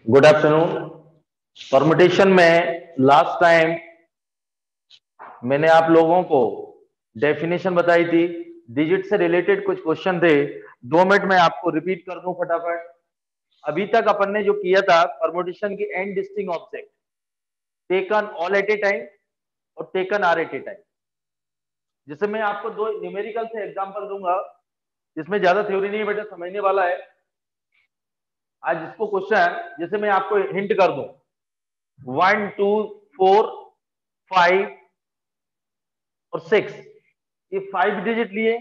Good afternoon. Permutation में last time मैंने आप लोगों को डेफिनेशन बताई थी, डिजिट से रिलेटेड कुछ क्वेश्चन थे। 2 मिनट में आपको रिपीट कर दूं फटाफट। अभी तक अपन ने जो किया था परमुटेशन की and distinct object, taken all at a time और taken R at a time. जैसे मैं आपको 2 न्यूमेरिकल से एग्जांपल दूंगा, जिसमें ज्यादा थ्योरी नहीं है बेटा, समझने वाला है आज इसको क्वेश्चन। जैसे मैं आपको हिंट कर दूं 1 2 4 5 और 6, ये 5 डिजिट लिए,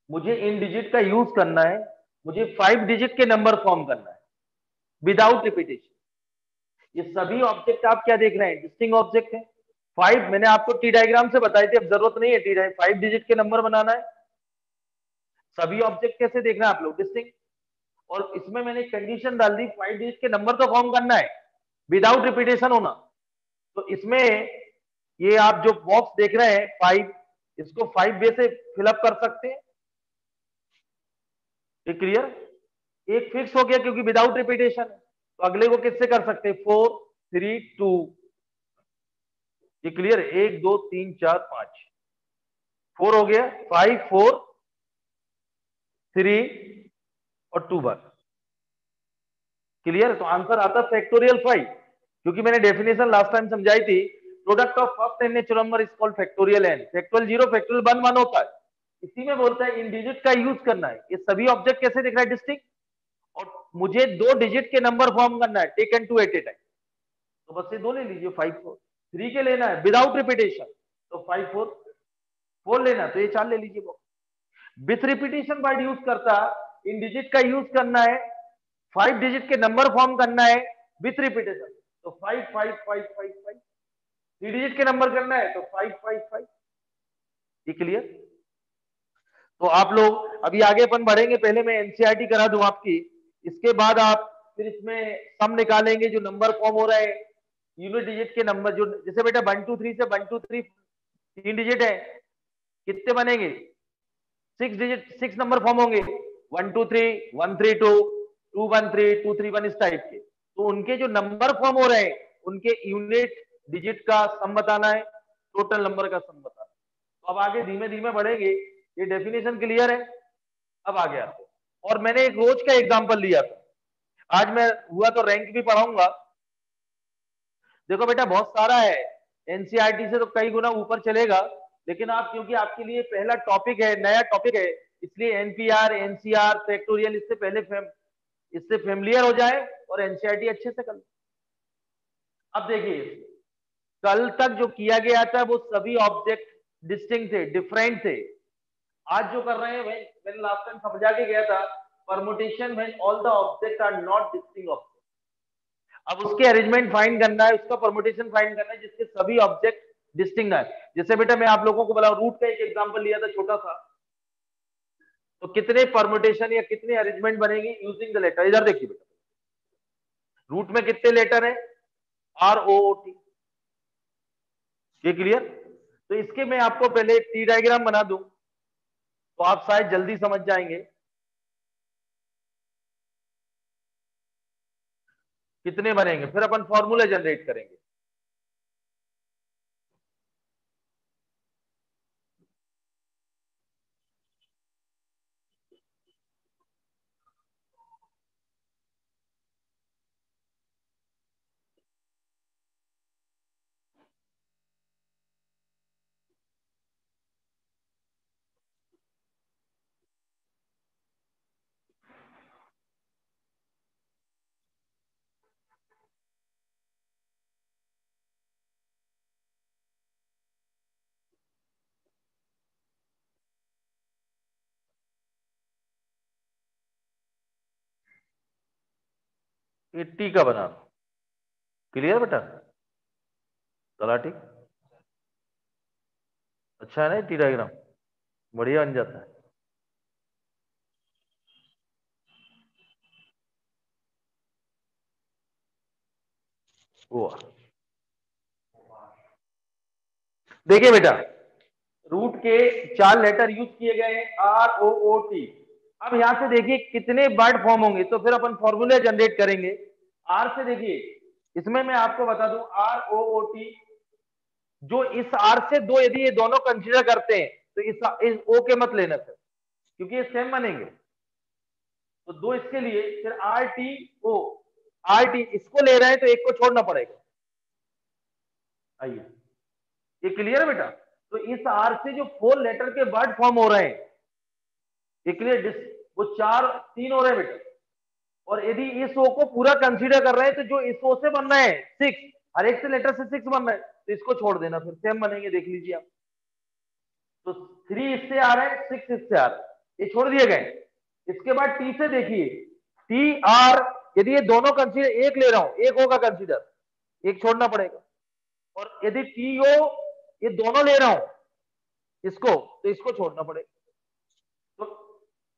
मुझे इन डिजिट का यूज करना है, मुझे 5 डिजिट के नंबर फॉर्म करना है विदाउट रिपीटेशन। ये सभी ऑब्जेक्ट आप क्या देख रहे हैं, डिस्टिंग ऑब्जेक्ट है। 5 मैंने आपको टी डायग्राम से बताई थी, अब जरूरत नहीं है टी 5 डिजिट के नंबर बनाना है। सभी ऑब्जेक्ट कैसे देखना है आप लोग, डिस्टिंग। और इसमें मैंने कंडीशन डाल दी 5 डिजिट के नंबर तो फॉर्म करना है विदाउट रिपीटेशन होना। तो इसमें ये आप जो बॉक्स देख रहे हैं 5, इसको 5 वे से फिलअप कर सकते हैं। ये क्लियर, एक फिक्स हो गया क्योंकि विदाउट रिपीटेशन है। तो अगले को किससे कर सकते हैं, 4 3 2। ये क्लियर, 1 2 3 4 5, 4 हो गया, 5 4 3 और 2 1। क्लियर, तो आंसर आता फैक्टोरियल 5, क्योंकि मैंने डेफिनेशन लास्ट टाइम समझाई थी। Product of first n natural number is called factorial n. Factorial 0 factorial 1 1 होता है। इसी में बोलता है इन डिजिट का यूज करना है। ये सभी ऑब्जेक्ट कैसे दिख रहा है, डिस्टिंक्ट, और मुझे 2 डिजिट के नंबर फॉर्म करना है taken two at a time. तो बस ये 2 ले लीजिए, 5 4। 3 के लेना है विदाउट रिपीटेशन, तो 5 4 4 लेना, तो ये 4 ले लीजिए। विथ रिपीटेशन वर्ड यूज करता, इन डिजिट का यूज करना है, 5 डिजिट के नंबर फॉर्म करना है विथ रिपीटेशन, तो 5 5 5 5 5। 3 डिजिट के नंबर करना है तो 5 5 5। ये क्लियर। तो आप लोग अभी आगे अपन बढ़ेंगे, पहले मैं एनसीईआरटी करा दूं आपकी, इसके बाद आप फिर इसमें सम निकालेंगे जो नंबर फॉर्म हो रहा है यूनिट डिजिट के नंबर। जो जैसे बेटा 1 2 3 से 1 2 3 3 डिजिट है, कितने बनेंगे, 6 डिजिट, 6 नंबर फॉर्म होंगे, 1 2 3 1 3 2 2 1 3 2 3 1 इस टाइप के। तो उनके जो नंबर फॉर्म हो रहे हैं उनके यूनिट डिजिट का सम बताना है, टोटल नंबर का सम बताना है। तो अब आगे धीमे धीमे बढ़ेंगे। ये डेफिनेशन क्लियर है। अब आ गया, और मैंने एक रोज का एग्जांपल लिया था, आज मैं हुआ तो रैंक भी पढ़ाऊंगा। देखो बेटा बहुत सारा है, एनसीईआरटी से तो कई गुना ऊपर चलेगा, लेकिन आप क्योंकि आपके लिए पहला टॉपिक है, नया टॉपिक है, इसलिए एनपीआर एनसीआर फैक्टोरियल इससे फेमिलियर हो जाए और एनसीईआरटी अच्छे से कर लो। अब देखिए, कल तक जो किया गया था वो सभी ऑब्जेक्ट डिस्टिंक्ट थे, डिफरेंट थे। आज जो कर रहे हैं मैंने लास्ट टाइम समझा के गया था, permutation when all the object are not distinct object. अब उसके अरेंजमेंट फाइंड करना है, उसका परमुटेशन फाइंड करना है जिसके सभी ऑब्जेक्ट डिस्टिंक्ट है। जैसे बेटा मैं आप लोगों को बोला, रूट का एक एग्जांपल लिया था छोटा सा, तो कितने परमुटेशन या कितने अरेंजमेंट बनेंगे यूजिंग द लेटर। इधर देखिए बेटा, रूट में कितने लेटर है, आर ओ ओ टी। ये क्लियर। तो इसके मैं आपको पहले टी डायग्राम बना दूं तो आप शायद जल्दी समझ जाएंगे कितने बनेंगे, फिर अपन फॉर्मूला जनरेट करेंगे। ये टी का बना, क्लियर बेटा, तलाटी। अच्छा है ना टी डायग्राम, बढ़िया बन जाता है। वो देखिए बेटा, रूट के 4 लेटर यूज किए गए हैं, आर ओ ओ टी। अब यहां से देखिए कितने वर्ड फॉर्म होंगे, तो फिर अपन फॉर्मूले जनरेट करेंगे। आर से देखिए, इसमें मैं आपको बता दूं, आर ओ ओ टी, जो इस आर से दो यदि ये दोनों कंसीडर करते हैं तो इस ओ के मत लेना सर, क्योंकि ये सेम बनेंगे। तो दो इसके लिए, फिर R T O, R T इसको ले रहे हैं तो एक को छोड़ना पड़ेगा। आइए, ये क्लियर है बेटा? तो इस आर से जो 4 लेटर के वर्ड फॉर्म हो रहे हैं, ये क्लियर? वो 4 3 हो रहे हैं बेटा। और यदि इस ओ को पूरा कंसीडर कर रहे हैं तो जो इस ओ से बन रहे हैं 6, हर एक से लेटर से 6 बन रहे हैं, तो इसको छोड़ देना, फिर सेम बनेंगे, देख लीजिए आप। तो 3 इससे आ रहे हैं, 6 इससे आ रहे हैं, ये छोड़ दिए गए। इसके बाद टी से देखिए, टी आर, यदि ये दोनों कंसीडर, एक ले रहा हूं, एक होगा कंसीडर, एक छोड़ना पड़ेगा। और यदि टी ओ, ये दोनों ले रहा हूं इसको, तो इसको छोड़ना पड़ेगा। तो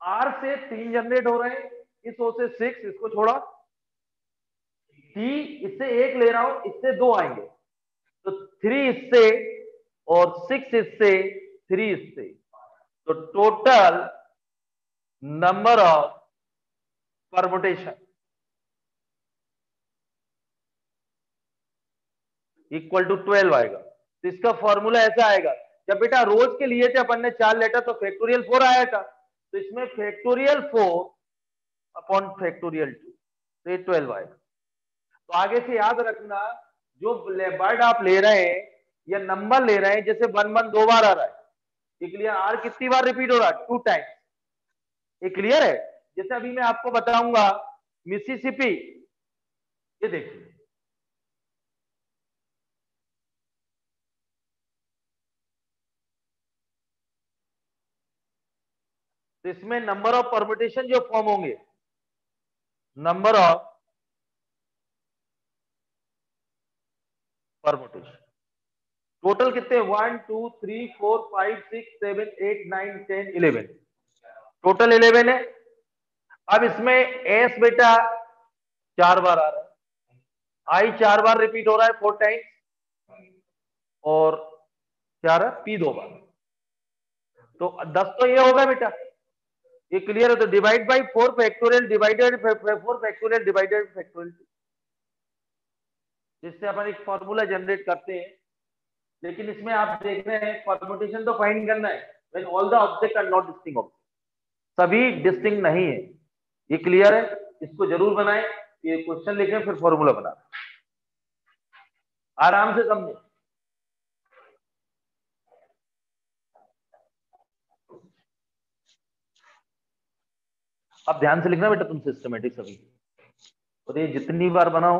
आर से 3 जनरेट हो रहे हैं, इस ओ से 6, इसको छोड़ा। टी, इससे एक ले रहा हूं, इससे 2 आएंगे, तो 3 इससे और 6 इससे, 3 इससे, तो total number of permutation equal to 12 आएगा। तो इसका फॉर्मूला ऐसा आएगा, जब बेटा रोज के लिए थे अपन ने 4 लेटर, तो फैक्टोरियल 4 आया था, तो इसमें फैक्टोरियल 4 अपॉन फैक्टोरियल 2, तो ये 12 आएगा। तो आगे से याद रखना, जो वर्ड आप ले रहे हैं या नंबर ले रहे हैं, जैसे 1 1 2 बार आ रहा है, ये क्लियर? आर कितनी बार रिपीट हो रहा है? 2 टाइम्स, ये क्लियर है? जैसे अभी मैं आपको बताऊंगा मिसिसिपी, ये देखिए, तो इसमें नंबर ऑफ परमुटेशन जो फॉर्म होंगे, नंबर ऑफ परमुटेशन टोटल कितने? 1 2 3 4 5 6 7 8 9 10 11, टोटल 11 है। अब इसमें एस बेटा 4 बार आ रहा है, आई 4 बार रिपीट हो रहा है, 4 टाइम्स, और क्या रहा? पी 2 बार, तो 10 तो ये होगा बेटा, ये क्लियर है? तो divide by 4 factorial divided 4 factorial divided factorial, जिससे अपन एक फॉर्मूला जनरेट करते हैं। लेकिन इसमें आप देख रहे हैं परमुटेशन तो फाइंड करना है, when all the object are not distinct object, सभी डिस्टिंक्ट नहीं है, ये क्लियर है? इसको जरूर बनाएं, ये क्वेश्चन लिखें, फिर फॉर्मूला बना, आराम से समझें। अब ध्यान से लिखना बेटा तुम सिस्टमेटिक सभी, और ये जितनी बार बनाओ,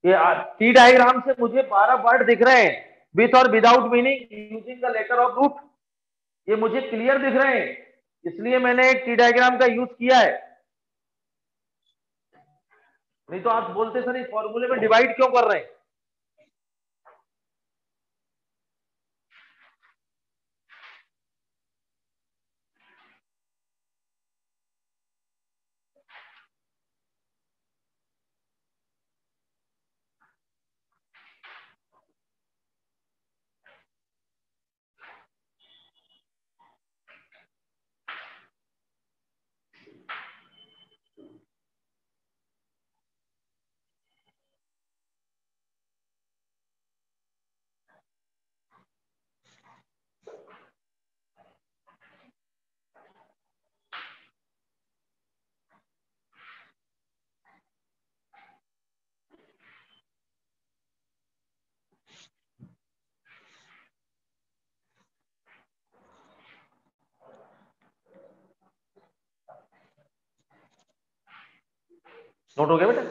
ये टी डायग्राम से मुझे 12 वर्ड दिख रहे हैं, विथ और without meaning using the letter of root, ये मुझे क्लियर दिख रहे हैं, इसलिए मैंने टी डायग्राम का यूज किया है। नहीं तो आप बोलते सर इस फॉर्मूले में डिवाइड क्यों कर रहे हैं? नोट हो गया बेटा?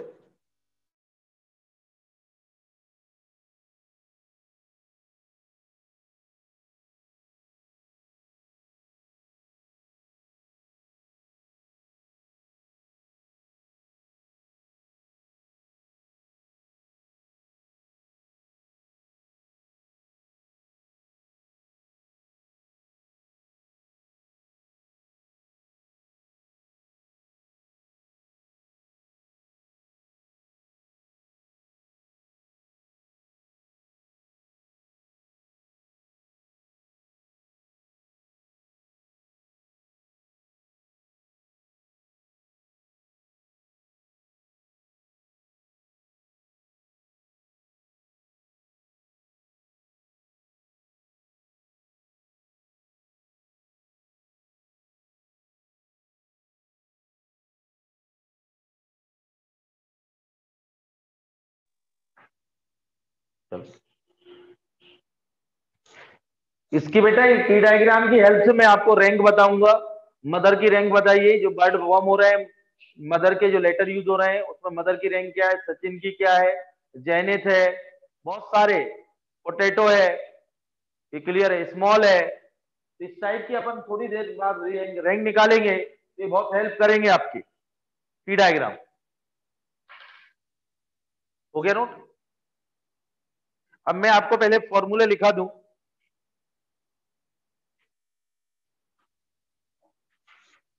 चलो, इसकी बेटा टी डायग्राम की हेल्प से मैं आपको रैंक बताऊंगा। मदर की रैंक बताइए, जो बर्ड फॉर्म हो रहे हैं, मदर के जो लेटर यूज हो रहे हैं उसमें मदर की रैंक क्या है, सचिन की क्या है, जैनिथ है, बहुत सारे, पोटैटो है, ये क्लियर है, स्मॉल है। इस टाइप की अपन थोड़ी देर बाद रैंक निकालेंगे, ये बहुत हेल्प करेंगे आपकी टी डायग्राम। हो गया नोट? अब मैं आपको पहले फॉर्मूले लिखा दूं।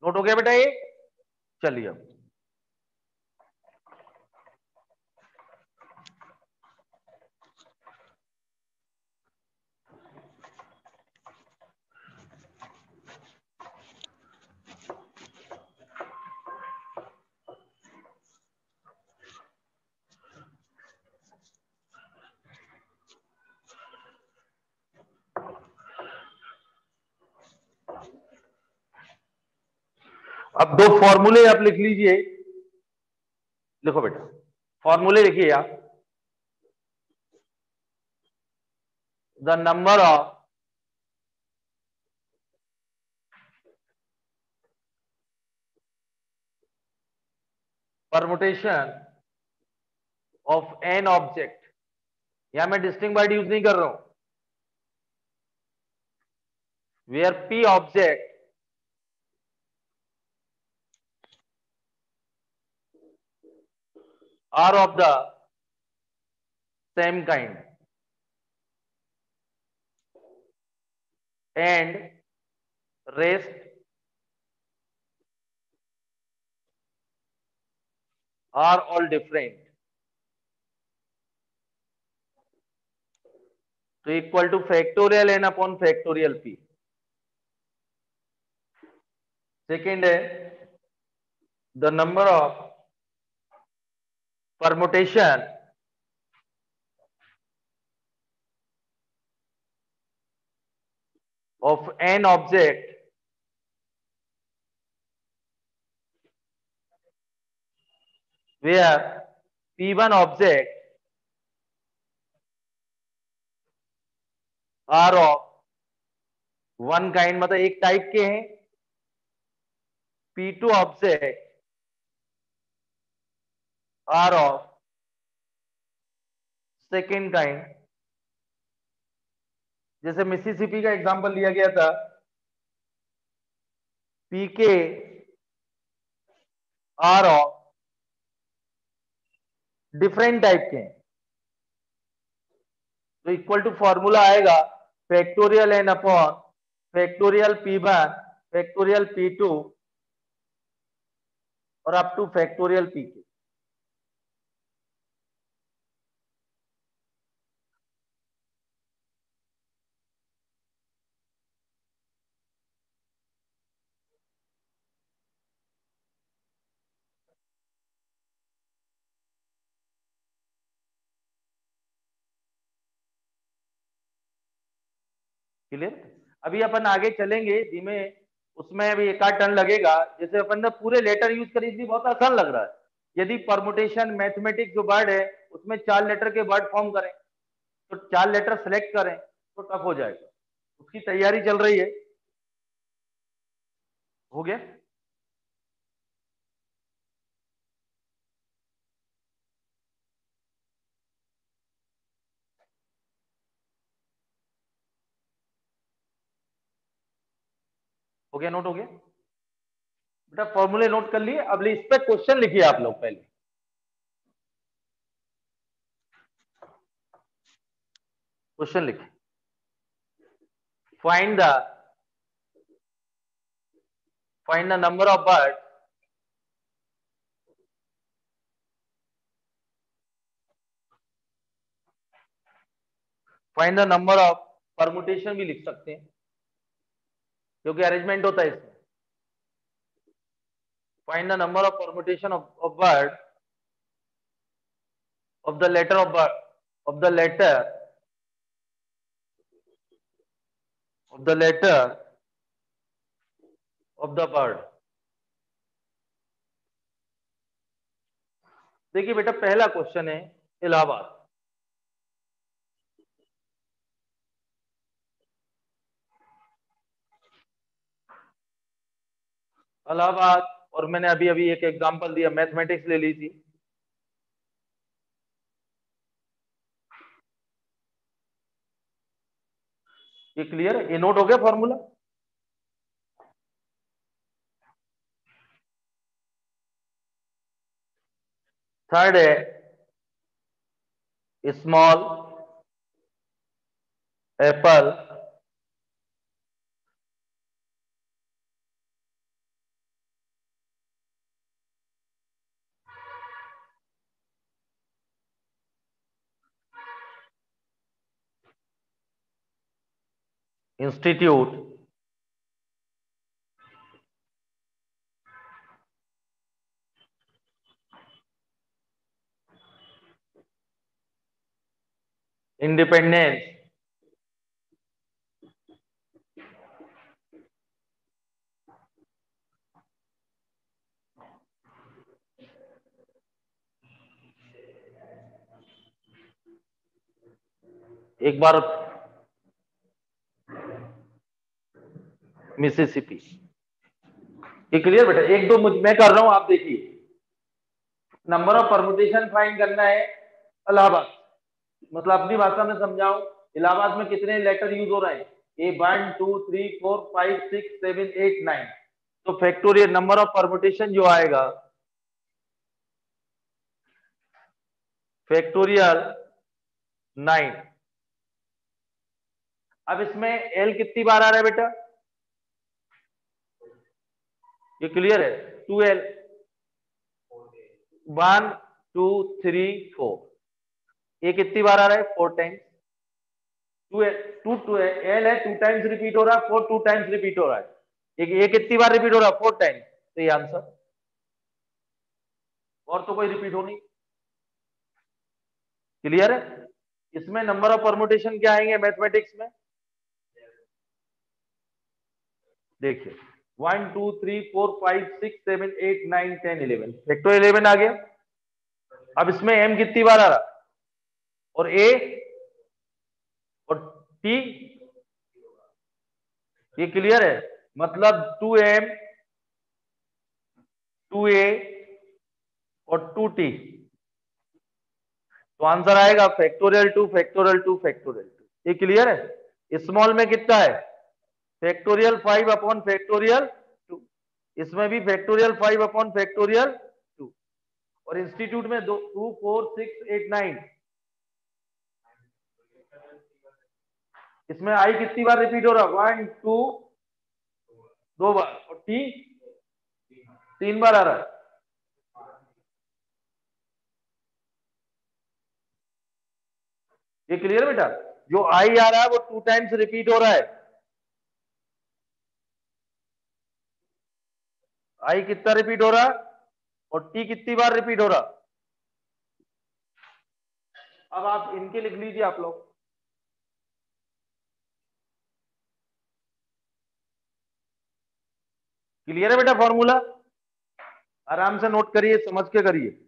नोट हो गया बेटा ये? चलिए अब दो फॉर्मूले आप लिख लीजिए। लिखो बेटा, फॉर्मूले लिखिए आप। The number of permutation of N object, यहां मैं डिस्टिंक्ट वर्ड यूज नहीं कर रहा हूं, where P object are of the same kind and rest are all different, तो equal to factorial N upon factorial P. Second है the number of permutation of an object where P1 object are of one kind, मतलब एक type के हैं, P2 object are of second kind. जैसे Mississippi का example लिया गया था, p k are of different type के हैं, तो इक्वल टू फॉर्मूला आएगा factorial N upon factorial P1 factorial P2 और up to factorial p k. Clear? अभी अपन आगे चलेंगे धीमे, उसमें अभी एक आध टर्न लगेगा। जैसे अपन ने पूरे लेटर यूज करी थी, बहुत आसान लग रहा है। यदि परमुटेशन मैथमेटिक्स जो वर्ड है उसमें 4 लेटर के वर्ड फॉर्म करें, तो 4 लेटर सेलेक्ट करें तो टफ हो जाएगा, उसकी तैयारी चल रही है। हो गया? हो गया? नोट हो गया बेटा? फॉर्मूले नोट कर लिए? अब इस पे क्वेश्चन लिखिए आप लोग। पहले क्वेश्चन लिखिए, find the number of bird find the number of permutation भी लिख सकते हैं क्योंकि अरेंजमेंट होता है इसमें। Find the number of permutation of word of the letter of birth of the letter of the letter of the bird। देखिए बेटा, पहला क्वेश्चन है इलाहाबाद। इलाहाबाद, और मैंने अभी अभी एक एग्जांपल दिया, मैथमेटिक्स ले ली थी। ये क्लियर है? ये नोट हो गया फॉर्मूला? थर्ड है स्मॉल एप्पल इंस्टीट्यूट इंडिपेंडेंस एक बार मिसिसिपी। ये क्लियर बेटा? एक दो मैं कर रहा हूं, आप देखिए। नंबर ऑफ परमुटेशन फाइंड करना है इलाहाबाद, मतलब अपनी भाषा में समझाऊं, इलाहाबाद में कितने लेटर यूज हो रहे हैं? ए 1 2 3 4 5 6 7 8 9। तो फैक्टोरियल नंबर ऑफ परमुटेशन जो आएगा, फैक्टोरियल 9। अब इसमें एल कितनी बार आ रहा है बेटा? ये क्लियर है? 2L, 1 2 3 4। ये कितनी बार आ रहा है? 4 टाइम्स। टू एल है, 2 टाइम्स रिपीट हो रहा है, 4 2 टाइम्स रिपीट हो रहा है। ये कितनी बार रिपीट हो रहा है? 4 टाइम्स। तो ये आंसर, और तो कोई रिपीट हो नहीं। क्लियर है? इसमें नंबर ऑफ परमुटेशन क्या आएंगे मैथमेटिक्स में? देखिए 1 2 3 4 5 6 7 8 9 10 11, फैक्टर 11 आ गया। अब इसमें एम कितनी बार आ रहा, और ए और टी? ये क्लियर है? मतलब 2M 2A और 2T। तो आंसर आएगा फैक्टोरियल 2 फैक्टोरियल 2 फैक्टोरियल 2। ये क्लियर है? स्मॉल में कितना है? Factorial 5 upon factorial 2। इसमें भी फैक्टोरियल 5 अपॉन फैक्टोरियल 2। और इंस्टीट्यूट में 2 4 6 8 9। इसमें आई कितनी बार रिपीट हो रहा? 1 2, 2 बार, और टी 3 बार आ रहा है। ये क्लियर बेटा? जो आई आ रहा है वो 2 टाइम्स रिपीट हो रहा है। आई कितना रिपीट हो रहा, और टी कितनी बार रिपीट हो रहा? अब आप इनके लिख लीजिए आप लोग। क्लियर है बेटा फॉर्मूला? आराम से नोट करिए, समझ के करिए।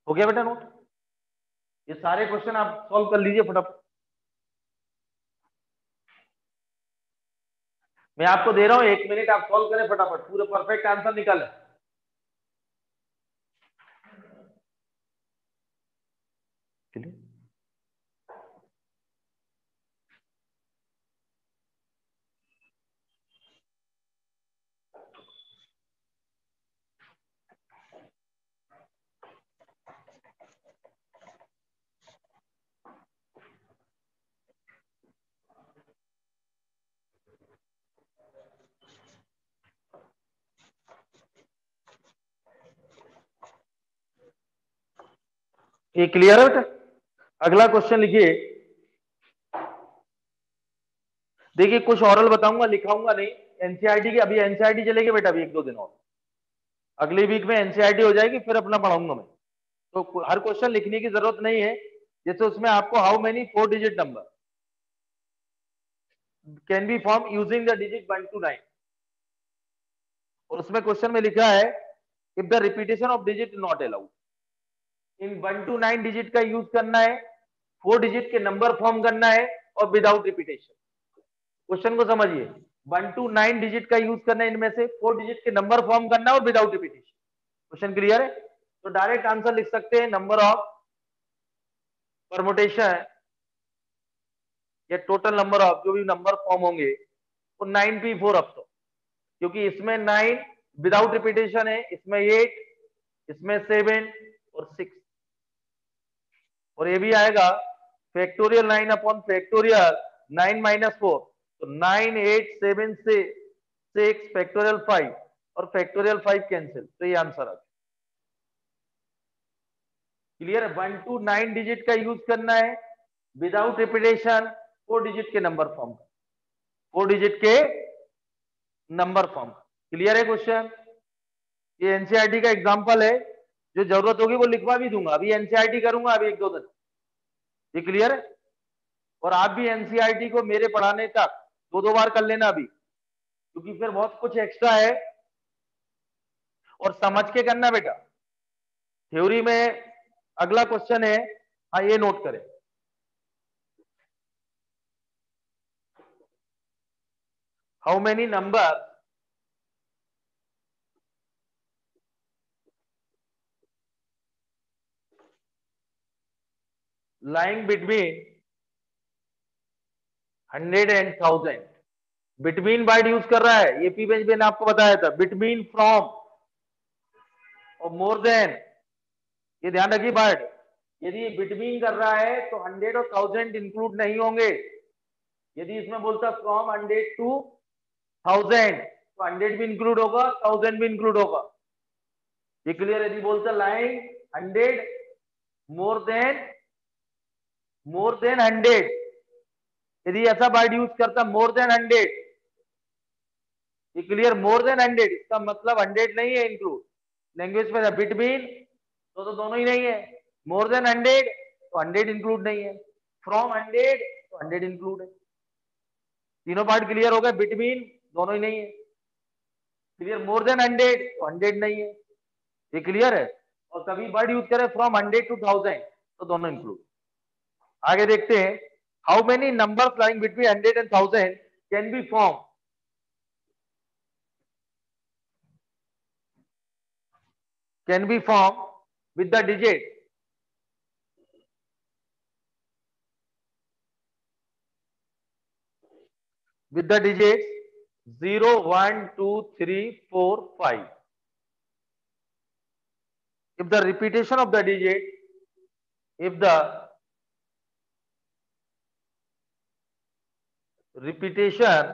हो गया बेटा नोट? ये सारे क्वेश्चन आप सॉल्व कर लीजिए फटाफट। मैं आपको दे रहा हूं 1 मिनट, आप सॉल्व करें फटाफट, पूरे परफेक्ट आंसर निकालें। चलिए ये क्लियर है बेटा? अगला क्वेश्चन लिखिए। देखिए कुछ ऑरल बताऊंगा, लिखाऊंगा नहीं। एनसीईआरटी की अभी एनसीईआरटी चलेगी बेटा, अभी 1-2 दिन और, अगली वीक में एनसीईआरटी हो जाएगी, फिर अपना पढ़ाऊंगा मैं। तो हर क्वेश्चन लिखने की जरूरत नहीं है। जैसे उसमें आपको how many 4 digit number can be form using the digit 1 to 9, और उसमें क्वेश्चन में लिखा है if the repetition of digit not allowed, in 1 to 9 digit का यूज करना है, 4 डिजिट के नंबर फॉर्म करना है, और विदाउट रिपीटेशन। क्वेश्चन को समझिए, 1 to 9 डिजिट का यूज करना है, इनमें से 4 डिजिट के नंबर फॉर्म करना है और विदाउट रिपीटेशन। क्वेश्चन क्लियर है? तो डायरेक्ट आंसर लिख सकते हैं नंबर ऑफ परमुटेशन या टोटल नंबर ऑफ जो भी नंबर फॉर्म होंगे वो 9p4 अब तो, क्योंकि इसमें 9 विदाउट रिपीटेशन है, इसमें 8, इसमें 7 और 6, और ये भी आएगा फैक्टोरियल 9 अपॉन फैक्टोरियल 9 माइनस 4, तो 9 8 7 से 6 फैक्टोरियल 5 और फैक्टोरियल 5 कैंसिल, तो ये आंसर आ गया। क्लियर है? 1 to 9 डिजिट का यूज करना है विदाउट रिपीटेशन, 4 डिजिट के नंबर फॉर्म, 4 डिजिट के नंबर फॉर्म। क्लियर है क्वेश्चन? ये एनसीईआरटी का एग्जांपल है, जो जरूरत होगी वो लिखवा भी दूंगा, अभी एनसीईआरटी करूंगा अभी 1-2 दिन। ये क्लियर है? और आप भी एनसीईआरटी को मेरे पढ़ाने तक 2-2 बार कर लेना अभी, क्योंकि फिर बहुत कुछ एक्स्ट्रा है, और समझ के करना बेटा। थ्योरी में अगला क्वेश्चन है, हाँ ये नोट करें, how many number lying between 100 and 1000, between word use कर रहा है, ये पी बेंच मैंने आपको बताया था, बिटवीन, फ्रॉम और मोर देन, ये ध्यान रखिए वर्ड। यदि बिटवीन कर रहा है तो 100 और 1000 इंक्लूड नहीं होंगे। यदि इसमें बोलता फ्रॉम 100 to 1000 तो 100 भी इंक्लूड होगा, 1000 भी इंक्लूड होगा। ये क्लियर? यदि बोलता लाइन 100 मोर देन 100, यदि ऐसा वर्ड यूज करता मोर देन 100, ये क्लियर? मोर देन 100 इसका मतलब 100 नहीं है इंक्लूड, लैंग्वेज में बिटवीन तो दोनों ही नहीं है, मोर देन 100 तो 100 इंक्लूड नहीं है, फ्रॉम 100 तो 100 इंक्लूड है। तीनों पार्ट क्लियर हो गए? बिटवीन दोनों ही नहीं है, क्लियर? मोर देन 100 तो 100 नहीं है, ये क्लियर है? और कभी वर्ड यूज करें फ्रॉम 100 to 1000 तो दोनों इंक्लूड। आगे देखते हैं, how many numbers lying between 100 and 1000 can be form, can be formed with the digit with the digits 0 1 2 3 4 5, if the repetition of the digit, if the repetition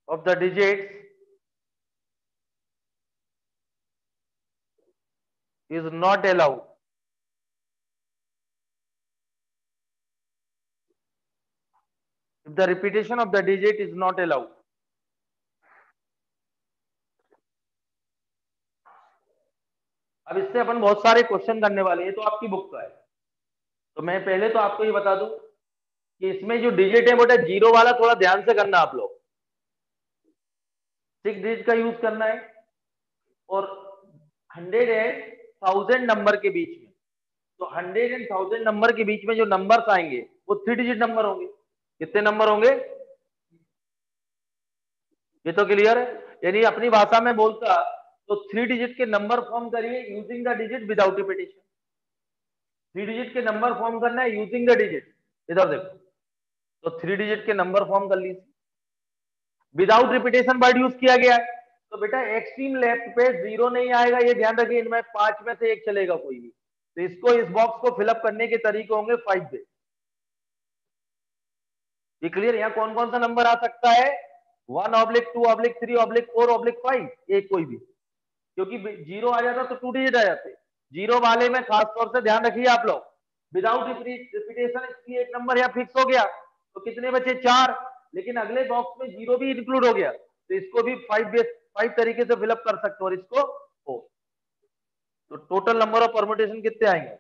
of the digits is not allowed, if the repetition of the digit is not allowed, अब इससे अपन बहुत सारे question करने वाले हैं, तो आपकी book का है, तो मैं पहले तो आपको ये बता दूं कि इसमें जो डिजिट है बेटा जीरो वाला थोड़ा ध्यान से करना आप लोग, 6 डिजिट का यूज करना है, और 100 and 1000 नंबर के बीच में, तो 100 and 1000 नंबर के बीच में जो नंबर्स आएंगे वो 3 डिजिट नंबर होंगे। कितने नंबर होंगे? ये तो क्लियर है? यानी अपनी भाषा में बोलता तो 3 डिजिट के नंबर फॉर्म करिए using the digit without repetition. 3 digit के नंबर फॉर्म करना है यूजिंग द डिजिट, इधर देखो, तो 3 डिजिट के नंबर फॉर्म कर लीजिए, विदाउट रिपीटेशन वर्ड यूज किया गया है, तो बेटा एक्सट्रीम लेफ्ट पे 0 नहीं आएगा, ये ध्यान रखिए, इनमें 5 में से एक चलेगा कोई भी, तो इसको इस बॉक्स को फिलअप करने के तरीके होंगे 5 पे। ये क्लियर? यहाँ कौन कौन सा नंबर आ सकता है? 1/2/3/4/5, एक कोई भी, क्योंकि 0 आ जाता तो 2 डिजिट आ जाते। 0 वाले में खास तौर से ध्यान रखिए आप लोग, विदाउट रिपीटेशन इसलिए एक नंबर यहाँ फिक्स हो गया। तो कितने बचे? 4। लेकिन अगले बॉक्स में 0 भी इंक्लूड हो गया, तो इसको भी 5 तरीके से फिलअप कर सकते हो और इसको 4। तो टोटल नंबर ऑफ परमुटेशन कितने आएंगे?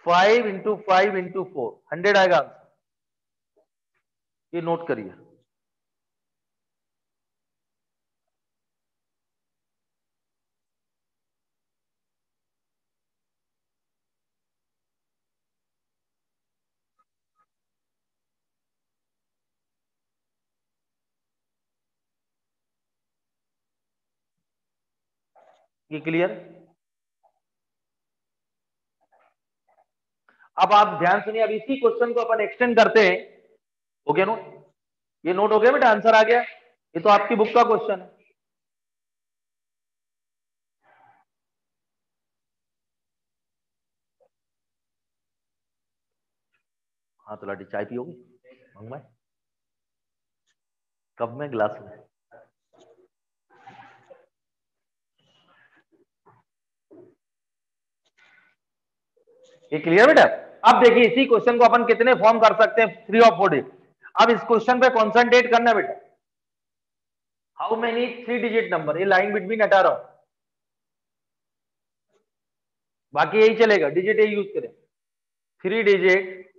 5 इंटू 5 इंटू 4, 100 आएगा आंसर। ये नोट करिए। ये क्लियर? अब आप ध्यान सुनिए, अब इसी क्वेश्चन को अपन एक्सटेंड करते हैं। हो गया नोट? ये नोट हो गया बेटा? आंसर आ गया? ये तो आपकी बुक का क्वेश्चन है। हाँ तो लाठी चाय पियोगे? मंगवाए कब में? ग्लास में। ये क्लियर बेटा? अब देखिए इसी क्वेश्चन को अपन कितने फॉर्म कर सकते हैं? 3 और 4 डिजिट। अब इस क्वेश्चन पे कॉन्सेंट्रेट करना बेटा। How many 3 digit number? ये लाइन बिटवीन हटा रहा हूं, बाकी यही चलेगा, डिजिट यही यूज करें। 3 डिजिट,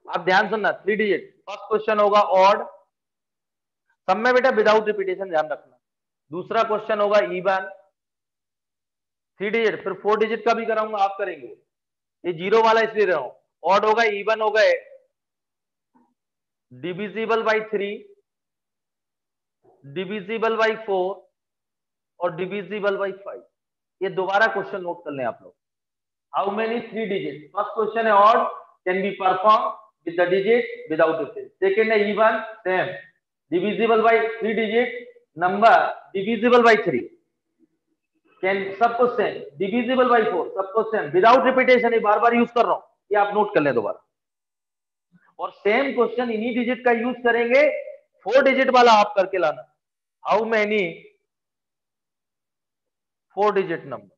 आप ध्यान सुनना, 3 डिजिट। फर्स्ट क्वेश्चन होगा ऑड, सब में बेटा विदाउट रिपीटेशन, ध्यान रखना। दूसरा क्वेश्चन होगा इवन, 3 डिजिट। फिर 4 डिजिट का भी कराऊंगा, आप करेंगे। ये जीरो वाला इसलिए रहा हूं। ऑड होगा, इवन हो गए, डिविजिबल बाई 3, डिविजिबल बाई 4 और डिविजिबल बाई 5। ये दोबारा क्वेश्चन नोट कर लें आप लोग। How many 3 digit? First question है odd, can be perform with the digit without repeat. Second है even, same, divisible by 3 digit number, divisible by 3, can सब कुछ सेम, डिविजिबल बाई 4 सब कुछ सेम, विदाउट रिपीटेशन। ये बार बार यूज कर रहा हूं, ये आप नोट कर लें दोबारा। और सेम क्वेश्चन इन्हीं डिजिट का यूज करेंगे, 4 डिजिट वाला आप करके लाना। How many 4 digit number?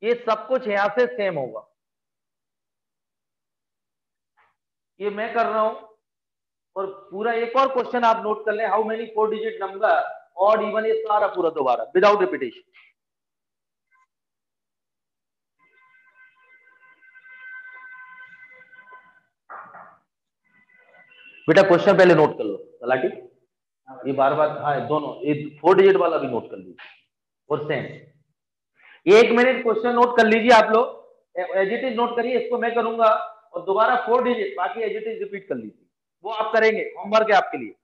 ये सब कुछ यहां से सेम होगा, ये मैं कर रहा हूं। और पूरा एक और क्वेश्चन आप नोट कर लें, how many 4 digit number odd even, ये सारा पूरा दोबारा विदाउट रिपीटेशन। बेटा क्वेश्चन पहले नोट कर लो तलाटी, ये बार बार, हाँ दोनों, ये 4 डिजिट वाला भी नोट कर लीजिए और सेम। 1 मिनट क्वेश्चन नोट कर लीजिए आप लोग, एज इट इज नोट करिए, इसको मैं करूंगा और दोबारा 4 डिजिट, बाकी एज इट इज रिपीट कर लीजिए, वो आप करेंगे, होमवर्क है आपके लिए।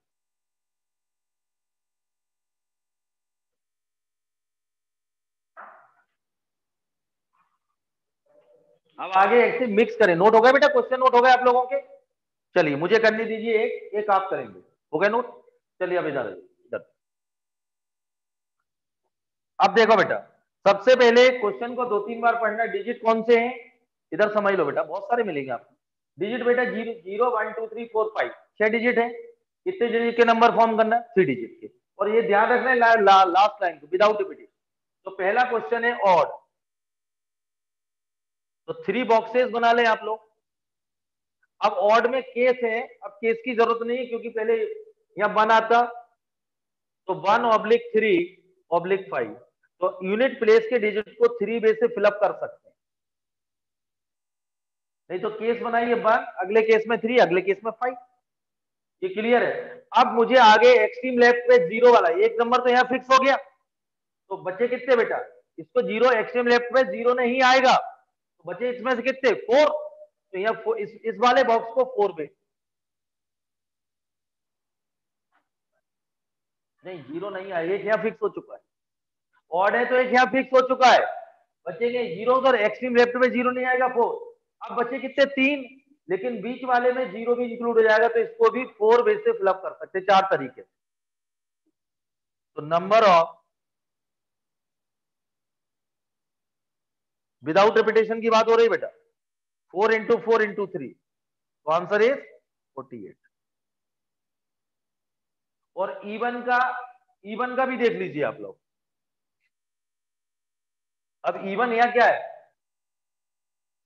अब आगे ऐसे मिक्स करें। नोट हो गया बेटा? क्वेश्चन नोट हो गए आप लोगों के? चलिए मुझे करने दीजिए, एक एक आप करेंगे। हो गया नोट? चलिए अब इधर इधर। अब देखो बेटा, सबसे पहले क्वेश्चन को 2-3 बार पढ़ना। डिजिट कौन से हैं इधर समझ लो बेटा, बहुत सारे मिलेंगे आपको डिजिट बेटा। 0 0 1 2 3 4 5, 6 डिजिट है। कितने डिजिट के नंबर फॉर्म करना? 3 डिजिट के। और ये ध्यान रखना है लास्ट लाइन को, विदाउट रिपीटेशन। तो पहला क्वेश्चन है ऑड, तो 3 बॉक्सेस बना लें आप लोग। अब ऑड में केस है, अब केस की जरूरत नहीं है क्योंकि पहले यहां 1 आता, तो 1/3/5। तो यूनिट प्लेस के डिजिट को 3 बेस से फिलअप कर सकते हैं। नहीं तो केस बनाइए 1, अगले केस में 3, अगले केस में 5। ये क्लियर है? अब मुझे आगे एक्सट्रीम लेफ्ट पे 0 वाला, एक नंबर तो यहाँ फिक्स हो गया, तो बचे कितने बेटा? इसको 0, एक्सट्रीम लेफ्ट पे 0 नहीं आएगा, तो बचे इसमें से कितने? 4। तो यहाँ इस वाले बॉक्स को 4 पे, नहीं 0 नहीं आएगा, एक यहाँ फिक्स हो चुका है। ऑड है तो एक यहाँ फिक्स हो चुका है, बचेंगे 0 और एक्सट्रीम लेफ्ट में 0 नहीं आएगा, 4। अब बचे कितने? 3, लेकिन बीच वाले में 0 भी इंक्लूड हो जाएगा, तो इसको भी 4 बेस से फिलअप कर सकते हैं 4 तरीके से। तो नंबर ऑफ विदाउट रिपीटेशन की बात हो रही बेटा, 4 इंटू 4 इंटू 3, तो आंसर इज 48। और इवन का भी देख लीजिए आप लोग। अब इवन यहाँ क्या है,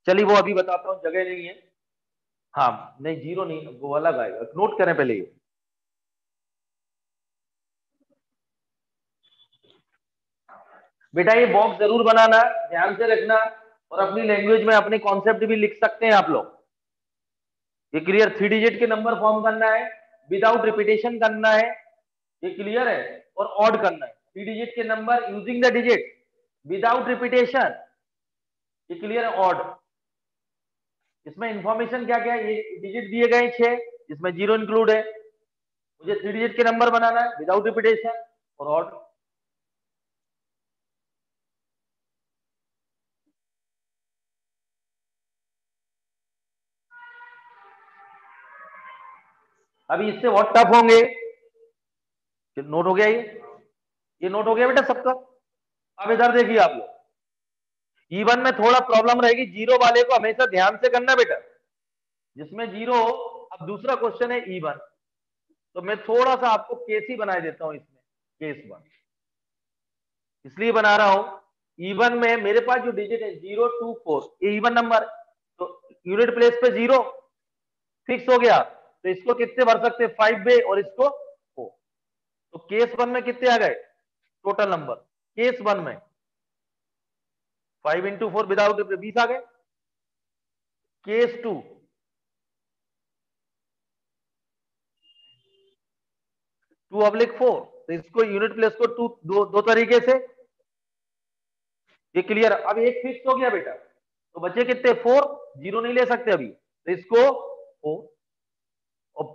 चलिए वो अभी बताता हूं, जगह नहीं है। हाँ नहीं, जीरो नहीं, वो अलग आएगा, नोट करें पहले ये। बेटा ये बॉक्स जरूर बनाना, ध्यान से रखना, और अपनी लैंग्वेज में अपने कॉन्सेप्ट भी लिख सकते हैं आप लोग। ये क्लियर, 3 डिजिट के नंबर फॉर्म करना है, विदाउट रिपीटेशन करना है, ये क्लियर है, और ऑड करना है। 3 डिजिट के number using the digit without repetition, ये क्लियर है, ऑड। इसमें इंफॉर्मेशन क्या क्या है, ये डिजिट दिए गए 6, इसमें जीरो इंक्लूड है। मुझे 3 डिजिट के नंबर बनाना है विदाउट रिपीटेशन और ऑड। अभी इससे बहुत टफ होंगे। नोट हो गया ये नोट हो गया बेटा सबका। अब इधर देखिए आप लोग, इवन में थोड़ा प्रॉब्लम रहेगी, जीरो वाले को हमेशा ध्यान से करना बेटा, जिसमें जीरो। अब दूसरा क्वेश्चन है इवन, तो मैं थोड़ा सा आपको केस ही बना देता हूं इसमें, केस 1 इसलिए बना रहा हूं। इवन में मेरे पास जो डिजिट है 0 2 4, ये इवन नंबर, तो यूनिट प्लेस पे जीरो फिक्स हो गया, तो इसको कितने भर सकते हैं, 5 बे, और इसको 4। तो केस 1 में कितने आ गए टोटल नंबर, केस 1 में 5 इंटू 4 विदाउट 20 आ गए। केस 2 2/4, तो इसको यूनिट प्लेस को दो तरीके से, ये क्लियर। अब एक फिक्स हो गया बेटा, तो बचे कितने 4, जीरो नहीं ले सकते अभी, तो इसको 4, और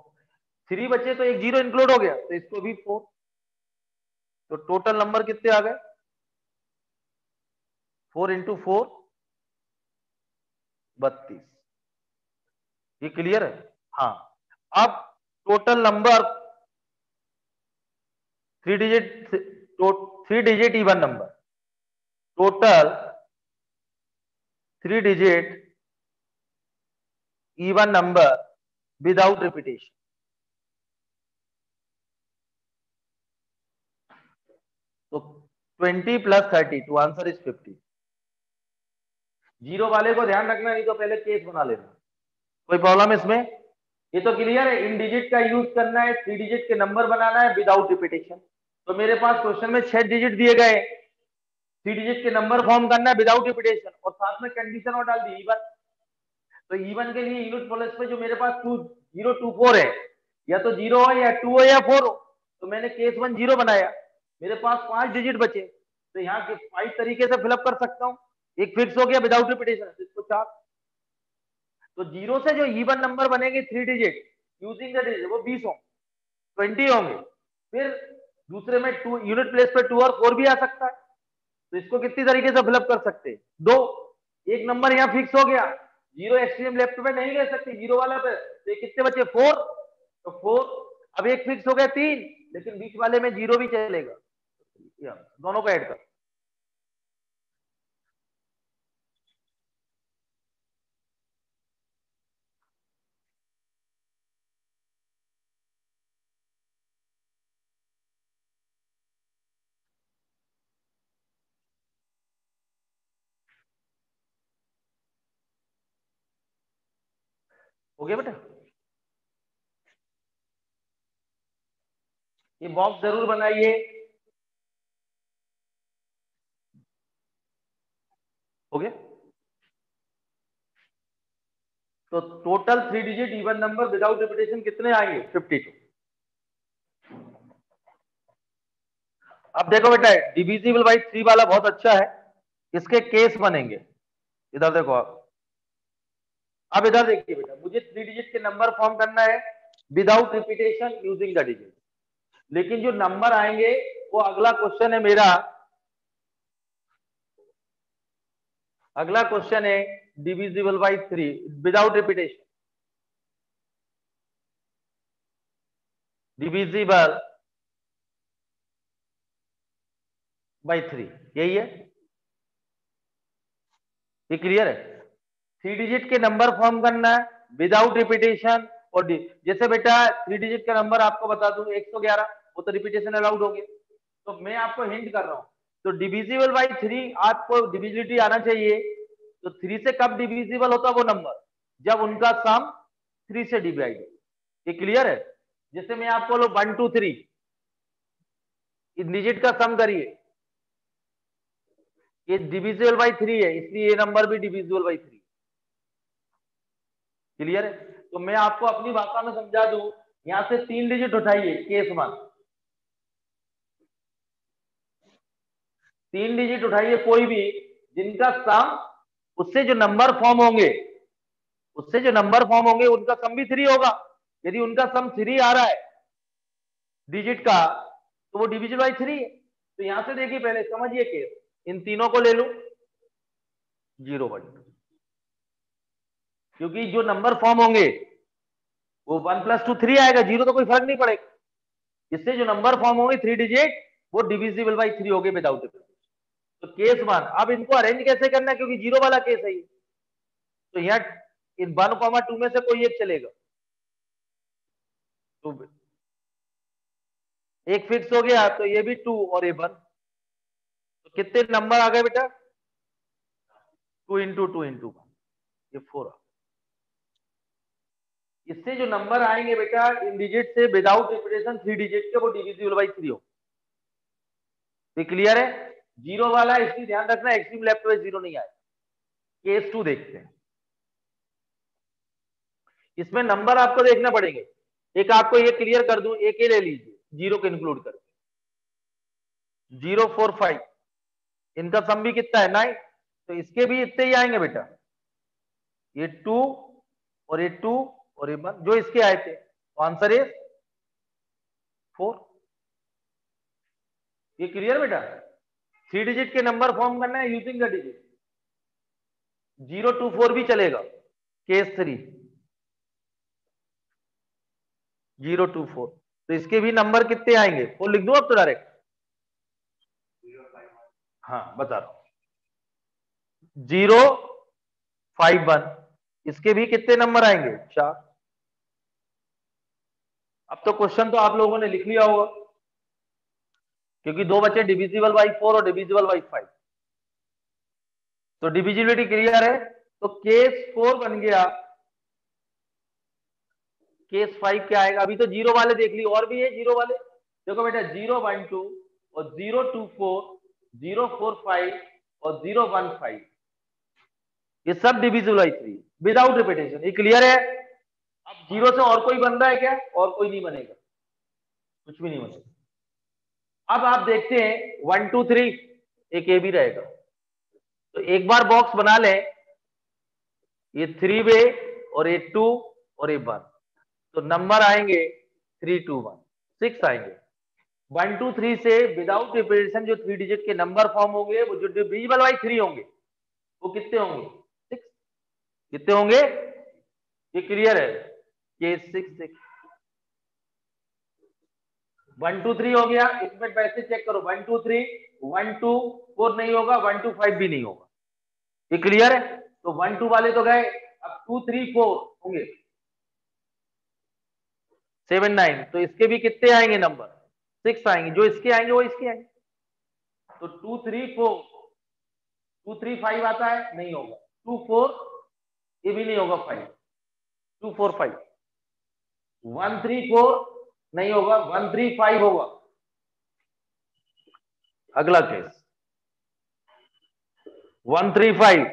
3 बचे तो एक जीरो इंक्लूड हो गया, तो इसको भी 4। तो टोटल नंबर कितने आ गए, 4 इंटू 4 32, ये क्लियर है। हाँ, अब total number 3 digit even number, total 3 digit even number without repetition. तो 20 + 30 टू आंसर इज 50। जीरो वाले को ध्यान रखना, नहीं तो पहले केस बना लेना। कोई प्रॉब्लम इसमें, ये तो क्लियर है। इन डिजिट का यूज करना है, 3 डिजिट के नंबर बनाना है विदाउट रिपीटेशन। तो मेरे पास क्वेश्चन में 6 डिजिट दिए गए, 3 डिजिट के नंबर फॉर्म करना है विदाउट रिपीटेशन, और साथ में कंडीशन और डाल दी इवन। तो इवन के लिए यूनिट प्लेस पे जो मेरे पास 0 2 4 है, या तो 0 हो या 2 हो या 4 हो, तो मैंने केस 1 0 बनाया, मेरे पास 5 डिजिट बचे, तो यहाँ के 5 तरीके से फिलअप कर सकता हूँ। एक फिक्स हो गया विदाउट रिपीटेशन, इसको 4। तो जीरो से जो इवन नंबर बनेंगे 3 डिजिट यूजिंग द डिजिट, वो 20 होंगे, 20 होंगे। फिर दूसरे में 2 यूनिट प्लेस पे 2 और 4 भी आ सकता है, तो इसको कितनी तरीके से फिलअप कर सकते हैं, 2। एक नंबर यहाँ फिक्स हो गया, जीरो एक्सट्रीम लेफ्ट पे नहीं ले सकते, जीरो वाला पे, तो ये कितने बचे 4, तो 4। अब एक फिक्स हो गया 3, लेकिन बीच वाले में जीरो भी चलेगा, दोनों को ऐड कर। हो गया बेटा, ये बॉक्स जरूर बनाइए। हो गया, तो total 3 digit even number without repetition कितने आएंगे, 52। अब देखो बेटा, डिविजिबल बाई 3 वाला बहुत अच्छा है, इसके केस बनेंगे। इधर देखो आप, अब इधर देखिए बेटा, मुझे 3 डिजिट के नंबर फॉर्म करना है without repetition using the digit, लेकिन जो नंबर आएंगे वो अगला क्वेश्चन है मेरा, अगला क्वेश्चन है divisible by 3 without repetition, divisible by 3, यही है, ये क्लियर है। 3 डिजिट के नंबर फॉर्म करना है विदाउट रिपीटेशन, और जैसे बेटा 3 डिजिट का नंबर आपको बता दूं 111, वो तो रिपीटेशन अलाउड हो गया। तो मैं आपको हिंट कर रहा हूँ, तो डिविजिबल बाई 3 आपको डिविजिबिलिटी आना चाहिए। तो 3 से कब डिविजिबल होता है वो नंबर, जब उनका सम 3 से डिवाइड हो। ये क्लियर है? जैसे मैं आपको बोलो 1 2 3, इस डिजिट का सम करिए, ये डिविजिबल बाई 3 है, इसलिए ये नंबर भी डिविजिबल बाई 3। क्लियर है? तो मैं आपको अपनी भाषा में समझा दूं, यहां से 3 डिजिट उठाइए केस 1, 3 डिजिट उठाइए कोई भी जिनका सम, उससे जो नंबर फॉर्म होंगे, उससे जो नंबर फॉर्म होंगे उनका सम भी 3 होगा। यदि उनका सम 3 आ रहा है डिजिट का, तो वो डिविजिबल बाई 3 है। तो यहां से देखिए, पहले समझिए केस, इन तीनों को ले लो 0 1 2, क्योंकि जो नंबर फॉर्म होंगे वो 1 + 2 3 आएगा, 0 तो कोई फर्क नहीं पड़ेगा। इससे जो नंबर फॉर्म होंगे 3 डिजिट, वो डिविजिबल बाई 3 हो गए विदाउट डिफरेंस। तो केस 1, अब इनको अरेंज कैसे करना है, क्योंकि 0 वाला केस है ये, तो यहाँ इन 1, 2 में से कोई एक चलेगा। तो एक फिक्स हो गया, तो ये भी 2 और ये 1, तो कितने नंबर आ गए बेटा? 2 × 2 × 1, ये 4। इससे जो नंबर आएंगे बेटा इन डिजिट से विदाउट रिपीटेशन 3 डिजिट के, वो डिविजिबल बाई 3 हो। तो क्लियर है? 0 वाला इसलिए ध्यान रखना, एक्सट्रीम लेफ्ट में 0 नहीं आए। केस 2 देखते हैं, इसमें नंबर आपको देखना पड़ेंगे। एक आपको ये क्लियर कर दूं, एक ही ले लीजिए 0 को इंक्लूड करके, 0 4 5, इनका सम भी कितना है 9, तो इसके भी इतने ही आएंगे बेटा, ये 2 और ये 2 और ये 1 जो इसके आए थे, तो आंसर इज 4। ये क्लियर बेटा? 3 डिजिट के नंबर फॉर्म करना है यूजिंग द डिजिट, 0 2 4 भी चलेगा। केस 3 0 2 4, तो इसके भी नंबर कितने आएंगे, 4 लिख दूं अब तो डायरेक्ट? हाँ बता रहा हूं, 0 5 1, इसके भी कितने नंबर आएंगे, 4। अब तो क्वेश्चन तो आप लोगों ने लिख लिया होगा, क्योंकि दो बचे डिविजिबल बाई 4 और डिविजिबल बाई 5, तो डिविजिबिलिटी क्लियर है। तो केस 4 बन गया, केस 5 क्या आएगा? अभी तो 0 वाले देख ली, और भी है 0 वाले, देखो बेटा 0 1 2 और 0 2 4, 0 4 5 और 0 1 5, ये सब डिविजिबल बाई 3 विदाउट रिपीटेशन। ये क्लियर है? अब 0 से और कोई बन रहा है क्या? और कोई नहीं बनेगा, कुछ भी नहीं बनेगा। अब आप देखते हैं 1 2 3, एक ये भी रहेगा, तो एक बार बॉक्स बना लें, ये 3 वे और ये 2 और ये 1, तो नंबर आएंगे 3 2 1 6 आएंगे। 1 2 3 से विदाउट रिपीटेशन जो 3 डिजिट के नंबर फॉर्म होंगे, वो जो डिविजिबल बाई 3 होंगे, वो कितने होंगे? 6। कितने होंगे? ये क्लियर है? ये 6 6 1 2 3 हो गया। इसमें वैसे चेक करो, 1 2 3 1 2 4 नहीं होगा, 1 2 5 भी नहीं होगा। ये क्लियर है? तो 1 2 वाले तो गए, अब 2 3 4 होंगे, 7 9, तो इसके भी कितने आएंगे नंबर? 6 आएंगे, जो इसके आएंगे वो इसके आएंगे। तो 2 3 4, 2 3 5 आता है, नहीं होगा, 2 4 ये भी नहीं होगा, 5 2 4 5, 1 3 4 नहीं होगा, 1 3 5 होगा। अगला केस 1 3 5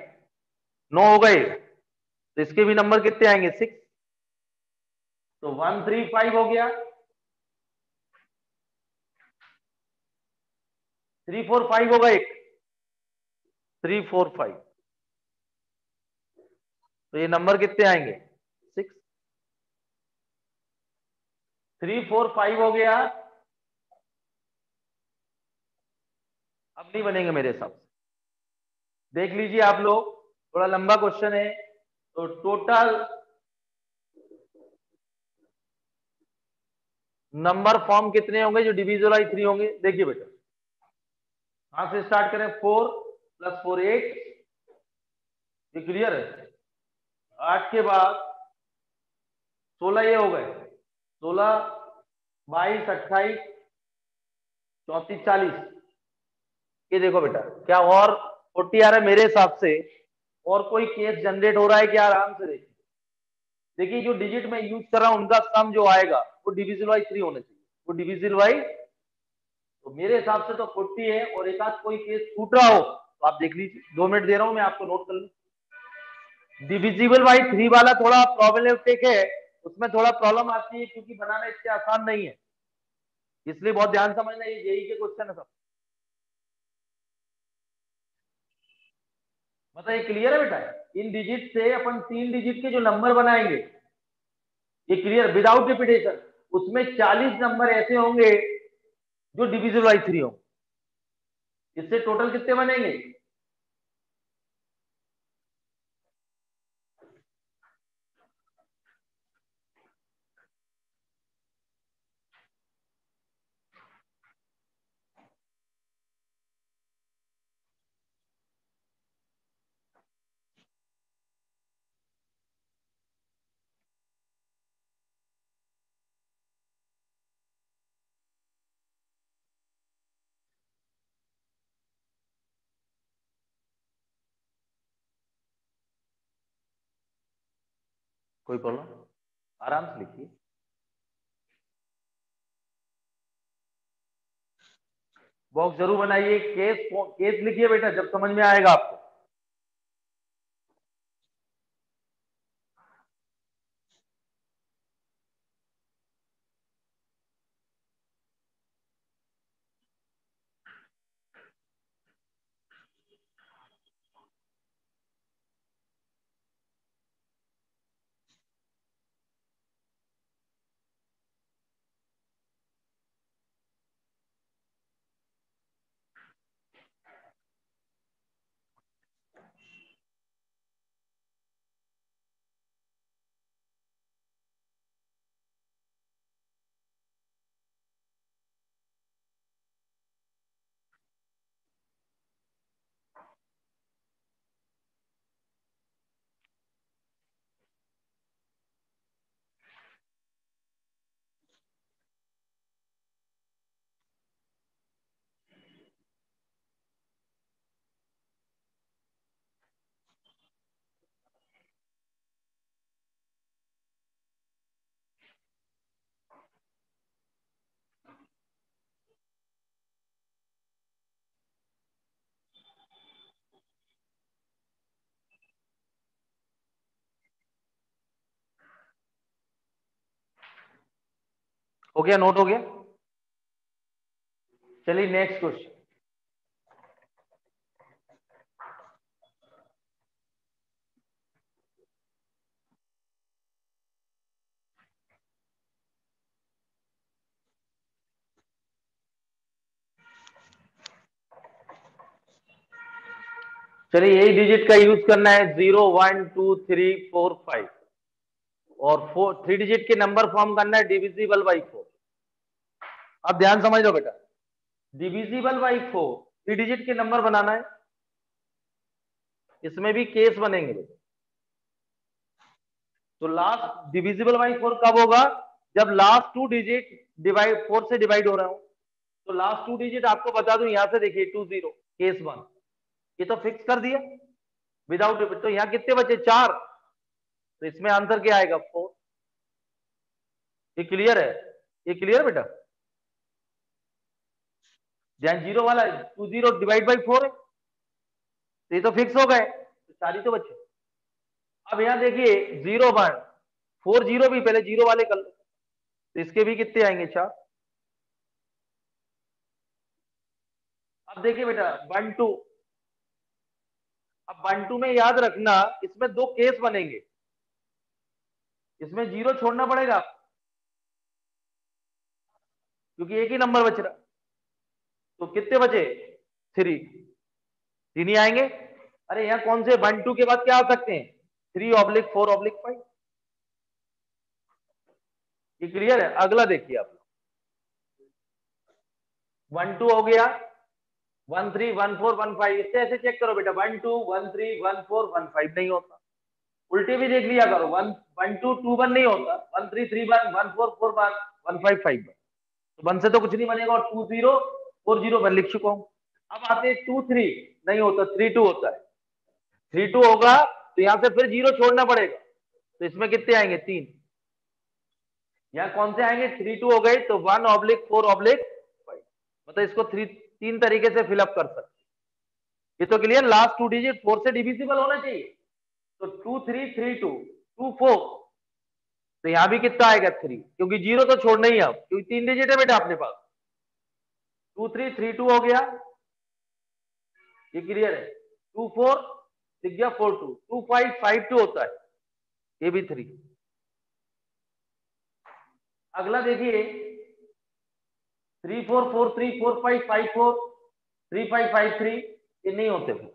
9 हो गए, तो इसके भी नंबर कितने आएंगे? 6, तो 1 3 5 हो गया, 3 4 5 होगा, एक 3 4 5, तो ये नंबर कितने आएंगे? 6, 3 4 5 हो गया। अब नहीं बनेंगे मेरे हिसाब से, देख लीजिए आप लोग, थोड़ा लंबा क्वेश्चन है। तो टोटल नंबर फॉर्म कितने होंगे जो डिविजिबल बाई 3 होंगे? देखिए बेटा, कहां से स्टार्ट करें? 4 + 4 8, ये क्लियर है? 8 के बाद 16 ये हो गए, 16 22 28 34 40, ये देखो बेटा क्या और 40 आ रहा है मेरे हिसाब से। और कोई केस जनरेट हो रहा है क्या, आराम से देखिए। देखिए जो डिजिट में यूज कर रहा हूं उनका सम जो आएगा वो डिविजिबल बाई 3 होना चाहिए, वो डिविजिबल बाई, तो मेरे हिसाब से तो 40 है। और एक आध कोई केस छूट रहा हो तो आप देख लीजिए, 2 मिनट दे रहा हूं मैं आपको, नोट कर लो। डिविजिबल बाई 3 वाला थोड़ा प्रॉब्लमेटिक है, उसमें थोड़ा प्रॉब्लम आती है क्योंकि बनाना इतने आसान नहीं है, इसलिए बहुत ध्यान समझना, ये जेई के क्वेश्चन है सब। बताइए क्लियर है बेटा? इन डिजिट से अपन 3 डिजिट के जो नंबर बनाएंगे, ये क्लियर विदाउट रिपीटेशन, उसमें 40 नंबर ऐसे होंगे जो डिविजिबल बाई 3 होंगे। इससे टोटल कितने बनेंगे? कोई प्रॉब्लम? आराम से लिखिए। बॉक्स जरूर बनाइए, केस केस लिखिए बेटा, जब समझ में आएगा आपको। हो गया, नोट हो गया? चलिए नेक्स्ट क्वेश्चन। चलिए यही डिजिट का यूज करना है, 0 1 2 3 4 5, और 3 डिजिट के नंबर फॉर्म करना है डिविजिबल बाई 4। अब ध्यान समझ लो बेटा, डिविजिबल बाई 4 3 डिजिट के नंबर बनाना है, इसमें भी केस बनेंगे। तो लास्ट डिविजिबल बाई 4 कब होगा? जब लास्ट 2 डिजिट डिवाइड 4 से डिवाइड हो रहा हूं। तो लास्ट 2 डिजिट आपको बता दूं, यहां से देखिए 2 0, केस 1, ये तो फिक्स कर दिया विदाउट रिपीट। तो यहां कितने बचे? 4, तो इसमें आंसर क्या आएगा? 4। ये क्लियर है? ये क्लियर बेटा? ध्यान, 0 वाला 2 0 डिवाइड बाई 4 है, तो ये तो फिक्स हो गए, तो 4 ही तो बचे। अब यहां देखिए 0 1 4 0 भी पहले 0 वाले कर लो, तो इसके भी कितने आएंगे? 4। अब देखिए बेटा 1 2, अब 1 2 में याद रखना इसमें 2 केस बनेंगे, इसमें 0 छोड़ना पड़ेगा क्योंकि एक ही नंबर बच रहा। तो कितने बचे? 3। 3 ही आएंगे। अरे यहाँ कौन से 1 2 के बाद क्या आ सकते हैं? 3 ऑब्लिक 4 ऑब्लिक 5। ये क्लियर है? अगला देखिए आप, 1 2 हो गया, 1 3 1 4 1 5, इससे ऐसे चेक करो बेटा, 1 2 1 3 1 4 1 5 नहीं होता। उल्टे भी देख लिया करो, 1 1 2 2 1 नहीं होता, 1 3 3 1 1 4 4 1 1 5 5 1, तो 1 से तो कुछ नहीं बनेगा, और 2 0 401 लिख चुका हूं। अब आते हैं 2 3, नहीं होता, 3 2 होता है। 3 2 होगा तो यहां से फिर 0 छोड़ना पड़ेगा, तो इसमें कितने आएंगे, 3। यहाँ कौन से आएंगे, 3 2 हो गए तो 1/4/5, मतलब इसको 3 तरीके से फिलअप कर सकते। ये तो क्लियर, लास्ट 2 डिजिट 4 से डिविजिबल होना चाहिए। तो 2 3 3 2 2 4, तो यहां भी कितना आएगा, 3, क्योंकि 0 तो छोड़ना ही है अब, क्योंकि 3 डिजिट है बेटा अपने पास। 2 3 3 2 हो गया, ये क्लियर है। 2 4 लिख गया, 4 2 2 5 5 2 होता है, ये भी 3। अगला देखिए 3 4 4 3 4 5 5 4 3 5 5 3, ये नहीं होते फिर,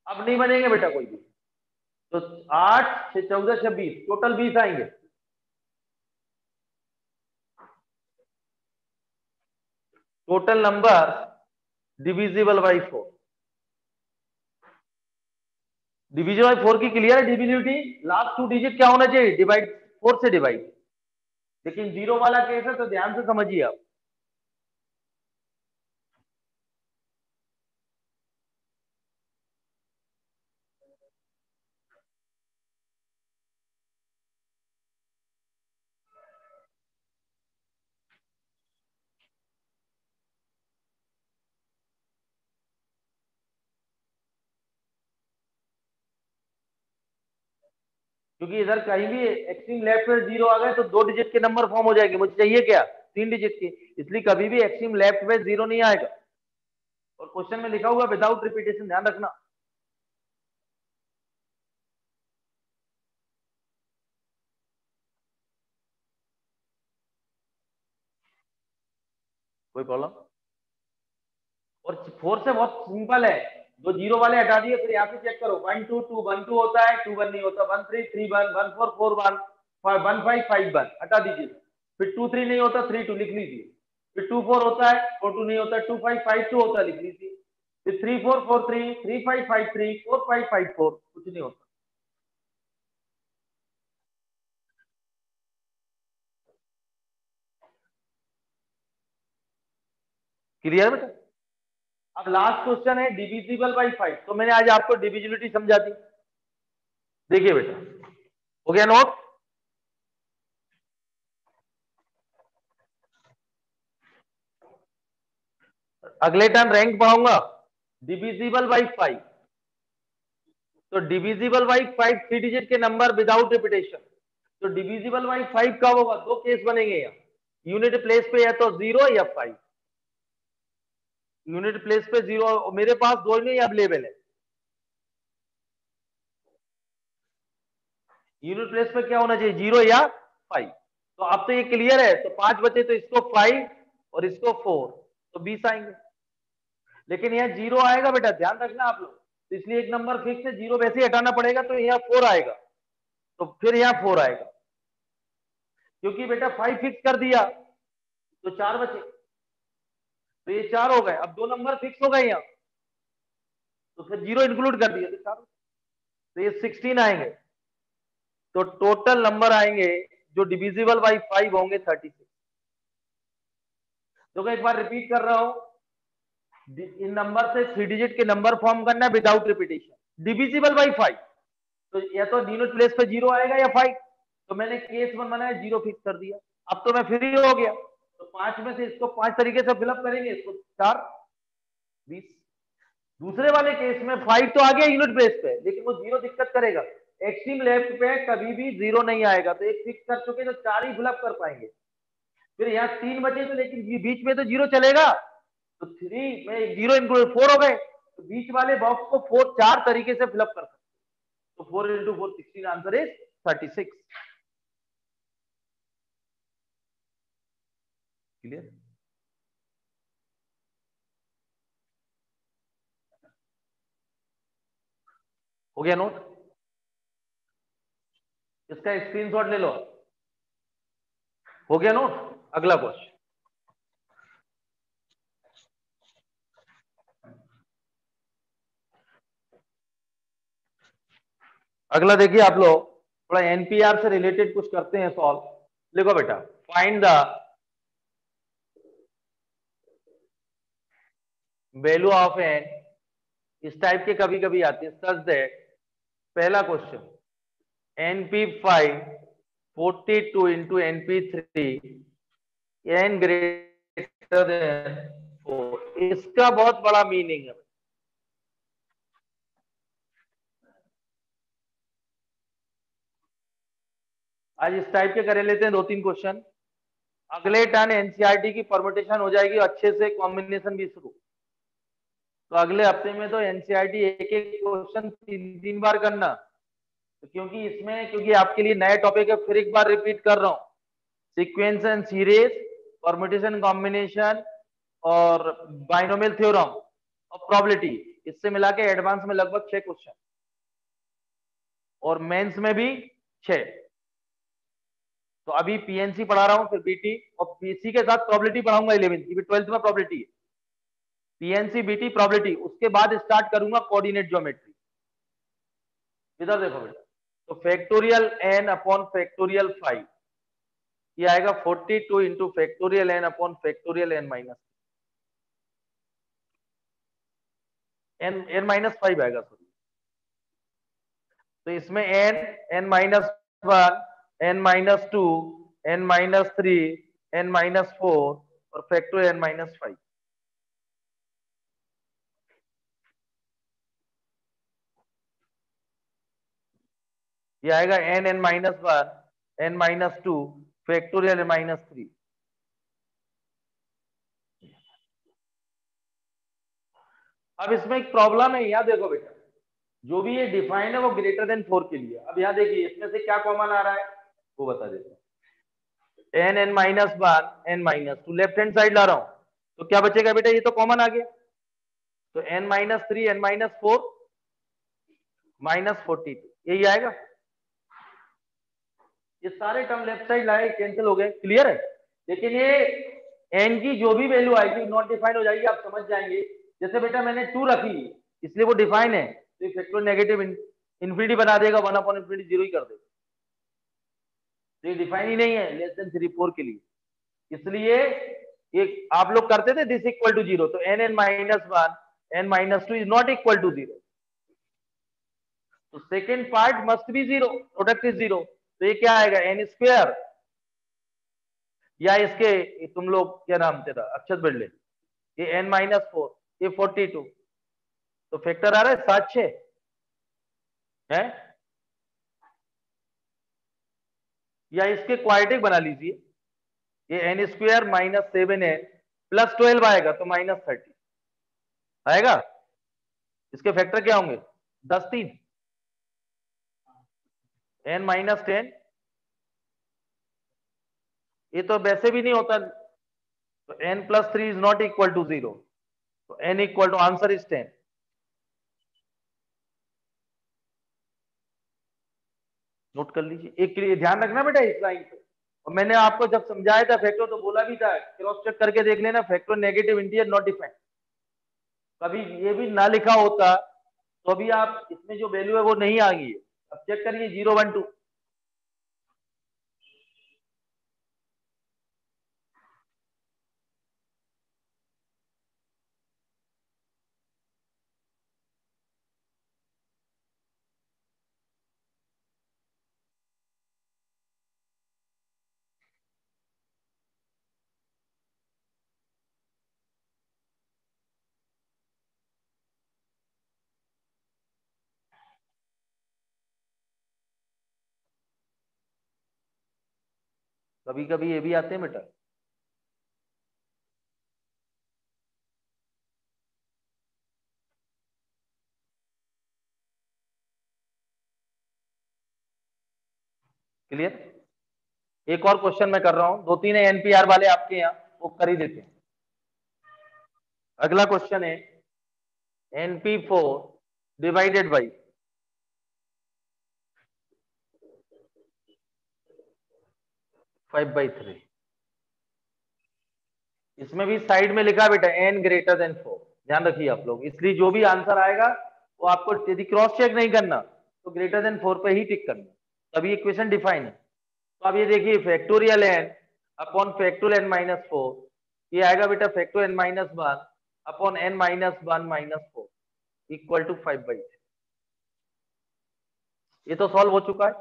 अब नहीं बनेंगे बेटा कोई भी। तो 8 6 14 26, टोटल 20 आएंगे। Total number divisible by 4, division by 4 की क्लियर है डिविजिबिलिटी, लास्ट 2 डिजिट क्या होना चाहिए, डिवाइड 4 से डिवाइड। लेकिन 0 वाला केस है तो ध्यान से समझिए आप। क्योंकि इधर कहीं भी एक्सट्रीम लेफ्ट में 0 आ गए तो 2 डिजिट के नंबर फॉर्म हो जाएंगे, मुझे चाहिए क्या, 3 डिजिट की, इसलिए कभी भी एक्सट्रीम लेफ्ट में 0 नहीं आएगा। और क्वेश्चन में लिखा हुआ विदाउट रिपीटेशन, ध्यान रखना। कोई प्रॉब्लम, और 4 से बहुत सिंपल है, जो 0 वाले हटा दिए, फिर यहाँ पे चेक करो, 1 2 2 1 2 होता है, 2 1 नहीं होता, 1 3 3 1 1 4 4 1 1 5 5 1, हटा दीजिए। फिर 2 3 नहीं होता, 3 2 लिख लीजिए। फिर 2 4 होता है, 4 2 नहीं होता, 2 5 5 2 होता है, लिख लीजिए। फिर 3 4 4 3 3 5 5 3 4 5 5 4, कुछ नहीं होता। क्लियर बेटा। अब लास्ट क्वेश्चन है डिविजिबल बाई 5, तो मैंने आज आपको डिविजिबिलिटी समझा दी। देखिए बेटा, हो गया नोट। अगले टाइम रैंक पढ़ाऊंगा डिविजिबल बाई 5, तो डिविजिबल बाई 5 3 डिजिट के नंबर विदाउट रिपीटेशन। तो डिविजिबल बाई 5 कब होगा, दो केस बनेंगे यहाँ, यूनिट प्लेस पे या तो 0 या 5। यूनिट प्लेस पे 0, मेरे पास दोनों ही अवेलेबल है। यूनिट प्लेस पे क्या होना चाहिए, 0 या 5। तो अब तो ये क्लियर है, तो 5 बचे, तो इसको 5 और इसको 4, तो 20 आएंगे। लेकिन यहाँ 0 आएगा बेटा, ध्यान रखना आप लोग, तो इसलिए एक नंबर फिक्स है, 0 वैसे ही हटाना पड़ेगा, तो यहाँ 4 आएगा, तो फिर यहाँ 4 आएगा, क्योंकि बेटा 5 फिक्स कर दिया तो 4 बचे, तो ये 4 हो गए। अब दो नंबर फिक्स हो गए यहाँ, तो फिर 0 इंक्लूड कर दिया तो 4, तो ये 16 आएंगे। तो टोटल नंबर आएंगे जो डिविजिबल बाई 5 होंगे 36। तो मैं एक बार रिपीट कर रहा हूं, इन नंबर से 3 डिजिट के नंबर फॉर्म करना है विदाउट रिपीटेशन, डिविजिबल बाई 5। तो या तो यूनिट प्लेस पे 0 आएगा या 5, तो मैंने केस 1 बनाया, 0 फिक्स कर दिया। अब तो मैं फ्री हो गया, तो 5 में से इसको 5 तरीके से फिलअप करेंगे, इसको 4 20। दूसरे वाले केस में 5 तो आ गया यूनिट प्लेस पे, लेकिन वो 0 दिक्कत करेगा, एक्सट्रीम लेफ्ट पे कभी भी 0 नहीं आएगा, तो एक फिक्स कर चुके तो 4 ही फिलअप कर पाएंगे। फिर यहाँ 3 बचे, तो लेकिन बीच में तो 0 चलेगा, तो 3 में 0 इंक्लूड 4 हो गए, तो बीच वाले बॉक्स को 4 तरीके से फिलअप कर सकते। तो 4 इंटू 4 16, आंसर इज 36। क्लियर, हो गया नोट, इसका स्क्रीनशॉट ले लो। हो गया नोट। अगला क्वेश्चन, अगला देखिए आप लोग, थोड़ा एनपीआर से रिलेटेड कुछ करते हैं सॉल्व। देखो बेटा, find the value of n इस टाइप के कभी कभी आते हैं, सच दैट पहला question NP5 42 into NP3 n greater than 4, इसका बहुत बड़ा मीनिंग है। आज इस टाइप के करे लेते हैं 2-3 क्वेश्चन, अगले टर्न एनसीईआरटी की परमुटेशन हो जाएगी अच्छे से, कॉम्बिनेशन भी शुरू। तो अगले हफ्ते में तो एनसीईआरटी एक एक क्वेश्चन 3-3 बार करना, तो क्योंकि आपके लिए नया टॉपिक है, फिर एक बार रिपीट कर रहा हूँ, sequence and series, permutation combination और बाइनोमियल थ्योरम और प्रोबेबिलिटी, इससे मिला के एडवांस में लगभग 6 क्वेश्चन और मेंस में भी 6। तो अभी पीएनसी पढ़ा रहा हूं, फिर बीटी और पीसी के साथ प्रोबेबिलिटी पढ़ाऊंगा 11th की, 12th में प्रोबेबिलिटी है, पीएनसी बीटी प्रोबेबिलिटी, उसके बाद स्टार्ट करूंगा कोऑर्डिनेट ज्योमेट्री। इधर देखो बेटा, तो फैक्टोरियल n अपॉन फैक्टोरियल 5 ये आएगा 42 into factorial n upon factorial n minus n minus 5 आएगा, सॉरी। तो इसमें n minus 1, n minus 2, n minus 3, n minus 4 और फैक्टोरियल n माइनस 5। ये आएगा n minus 1, n minus 2, factorial n minus 3। अब इसमें एक प्रॉब्लम है, यहां देखो बेटा, जो भी ये डिफाइन है वो ग्रेटर देन 4 के लिए। अब यहां देखिए इसमें से क्या कॉमन आ रहा है वो बता देता हूं। n minus 1, n minus 2 left hand side ला रहा हूं, तो क्या बचेगा बेटा, ये तो कॉमन आ गया, तो n minus 3, n minus 4 minus 42 यही आएगा। ये सारे टर्म लेफ्ट साइड लाए, कैंसिल हो गए, क्लियर है। लेकिन ये n की जो भी वैल्यू आएगी नॉट डिफाइन हो जाएगी, आप समझ जाएंगे। जैसे बेटा मैंने 2 रखी इसलिए वो डिफाइन है, तो फैक्टर नेगेटिव इन्फिनिटी बना देगा, 1 अपॉन इन्फिनिटी 0 ही कर देगा, तो ये डिफाइन ही नहीं है लेस देन 3, 4 के लिए। इसलिए ये आप लोग करते थे दिस इक्वल टू 0, तो n minus 1, n minus 2 is not equal to 0, तो second part must be 0, product is 0, तो ये क्या आएगा n स्क्वायर, या इसके तुम लोग क्या नाम तेरा अक्षत बिल्डे, ये n माइनस 4, ये 42, तो फैक्टर आ रहा है 7-6 है, या इसके क्वाड्रेटिक बना लीजिए, ये n square minus 7n plus 12 आएगा तो माइनस 30 आएगा। इसके फैक्टर क्या होंगे 10 3, n माइनस 10, ये तो वैसे भी नहीं होता, तो n plus 3 is not equal to 0, तो n equal to answer is 10। Note कर लीजिए, एक के लिए ध्यान रखना बेटा इस लाइन पे। और मैंने आपको जब समझाया था फैक्टर तो बोला भी था क्रॉस चेक करके देख लेना, factor negative integer not defined, कभी ये भी ना लिखा होता तो अभी आप इसमें जो वैल्यू है वो नहीं आ गई है। अब चेक करिए 0 1 2, कभी कभी ये भी आते हैं बेटा। क्लियर, एक और क्वेश्चन मैं कर रहा हूं, 2-3 एनपीआर वाले आपके यहाँ वो कर ही देते हैं। अगला क्वेश्चन है NP4 डिवाइडेड बाई 5/3, इसमें भी साइड में लिखा बेटा n ग्रेटर देन 4, ध्यान रखिए आप लोग, इसलिए जो भी आंसर आएगा वो आपको यदि क्रॉस चेक नहीं करना तो ग्रेटर देन 4 पे ही टिक करना, तभी इक्वेशन डिफाइन है। तो अब ये देखिए factorial n upon factorial n minus 4, ये आएगा बेटा factorial n minus 1 upon n minus 1 minus 4 equal to 5/3। ये तो सॉल्व हो चुका है।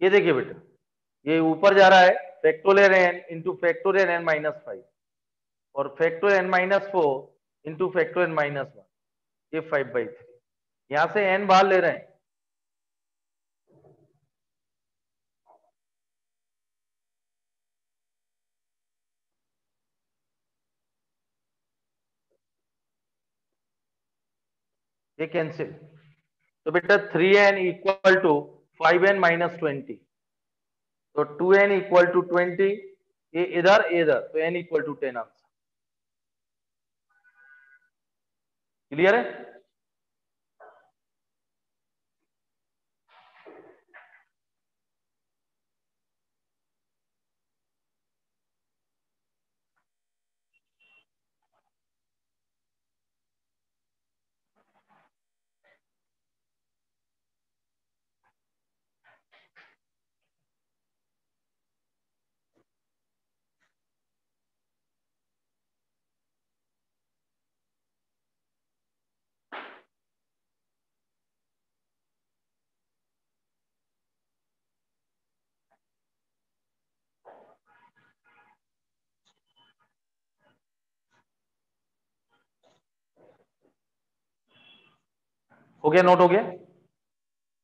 ये देखिए बेटा, ये ऊपर जा रहा है factorial n into factorial n minus 5 और factorial n minus 4 into factorial n minus 1, ये 5/3। यहां से n बाहर ले रहे हैं। ये कैंसिल, तो बेटा 3n equal to 5n minus 20, तो 2n इक्वल टू 20, ये इधर इधर, तो n equal to 10 answer. Clear है? हो गया, नोट हो गया।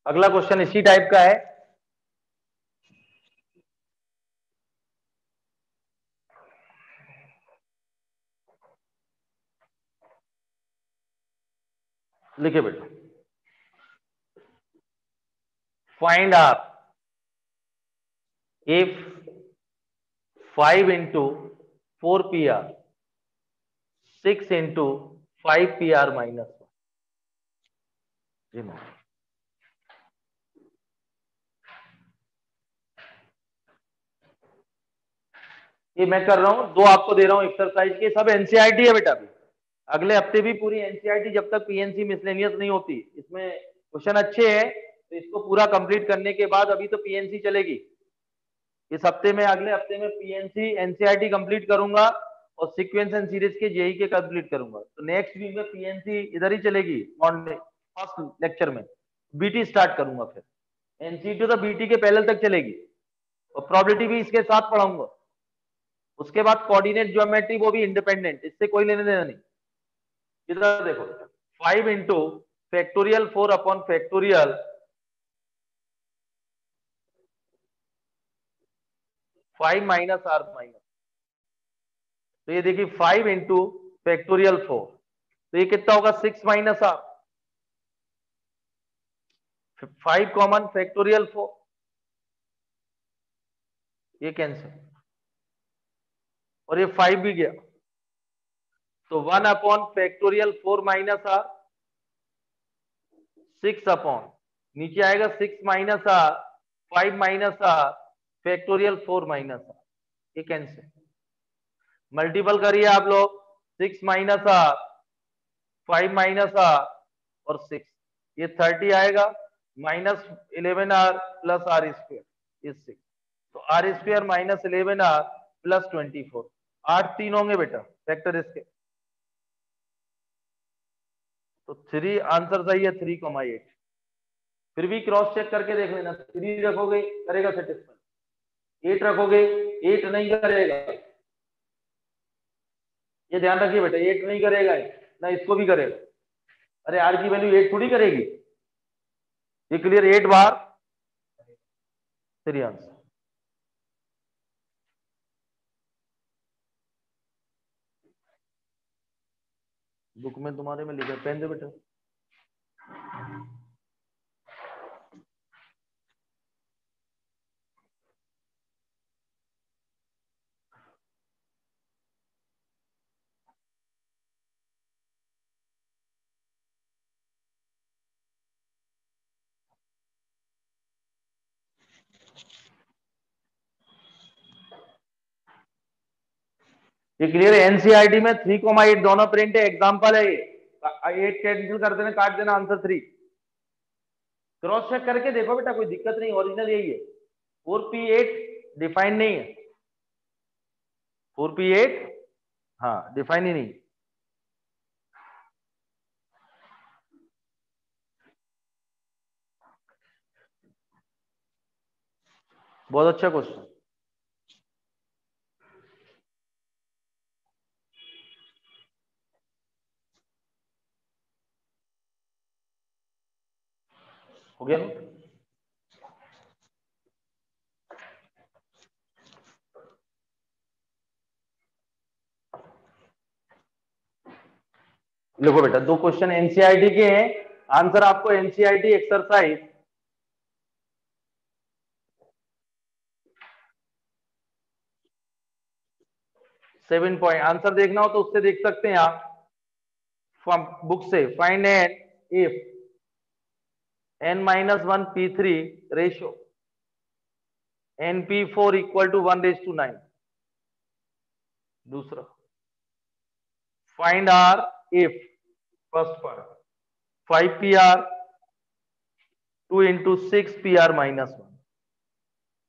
अगला क्वेश्चन इसी टाइप का है। लिखे बेटा, find r if 5 into 4 PR 6 into 5 PR minus 1। ये मैं कर रहा हूं, दो आपको दे रहा हूं एक्सरसाइज के, सब एनसीईआरटी है बेटा। अभी अगले हफ्ते भी पूरी एनसीईआरटी, जब तक पीएनसी मिसलेनियस नहीं होती। इसमें क्वेश्चन अच्छे हैं, तो इसको पूरा कंप्लीट करने के बाद अभी तो पीएनसी चलेगी। इस हफ्ते में, अगले हफ्ते में पीएनसी एनसीईआरटी कंप्लीट करूंगा और सीक्वेंस एंड सीरीज के जेई के कंप्लीट करूंगा। तो नेक्स्ट वीक में पीएनसी इधर ही चलेगी, मॉर्निंग फर्स्ट लेक्चर में बीटी स्टार्ट करूंगा। फिर एनसीईटी तो बीटी के पहले तक चलेगी और प्रोबेबिलिटी भी इसके साथ पढ़ाऊंगा। उसके बाद कोऑर्डिनेट ज्योमेट्री, वो भी इंडिपेंडेंट, इससे कोई लेने देना नहीं। इधर देखो, 5 into factorial 4 upon factorial 5 minus r minus, तो ये देखिए 5 इंटू फैक्टोरियल 4, तो ये कितना होगा 6 माइनस आर, 5 कॉमन फैक्टोरियल 4, ये कैंसिल और ये 5 भी गया, तो 1 upon factorial 4 minus r, 6 upon नीचे आएगा 6 minus r, 5 minus r, factorial 4 minus r, ये कैंसिल। मल्टीपल करिए आप लोग, 6 माइनस आर, 5 माइनस आर और 6, ये 30 आएगा, minus 11R plus are square, ये 6, तो are square minus 11R plus 24, 8 3 होंगे बेटा फैक्टर इसके। तो 3 आंसर सही है, 3,8। फिर भी क्रॉस चेक करके देख लेना, 3 रखोगे करेगा सेटिस्फाई, 8 रखोगे 8 नहीं करेगा, ये ध्यान रखिए बेटा, 8 नहीं करेगा ना, इसको भी करेगा। अरे आर की वैल्यू 8 थोड़ी करेगी, ये क्लियर, 8 बार 3 आंसर। बुक में तुम्हारे में लिखा, पेन दे बेटा। ये क्लियर है, एनसीईआरटी में 3,8 दोनों प्रिंट है, एग्जांपल है ये। 8 कैंसिल कर देना, काट देना, आंसर 3। क्रॉस चेक करके देखो बेटा, कोई दिक्कत नहीं, ओरिजिनल यही है। 4p8 डिफाइन नहीं है, 4p8 हाँ डिफाइन ही नहीं। बहुत अच्छा क्वेश्चन। हो गया ना? देखो बेटा, दो क्वेश्चन एनसीईआरटी के हैं, आंसर आपको एनसीईआरटी एक्सरसाइज 7 पॉइंट आंसर देखना हो तो उससे देख सकते हैं आप बुक से। Find n if n-1 p3 ratio np4 equal to 1:9। दूसरा, find r if first part 5pr 2 into 6pr -1,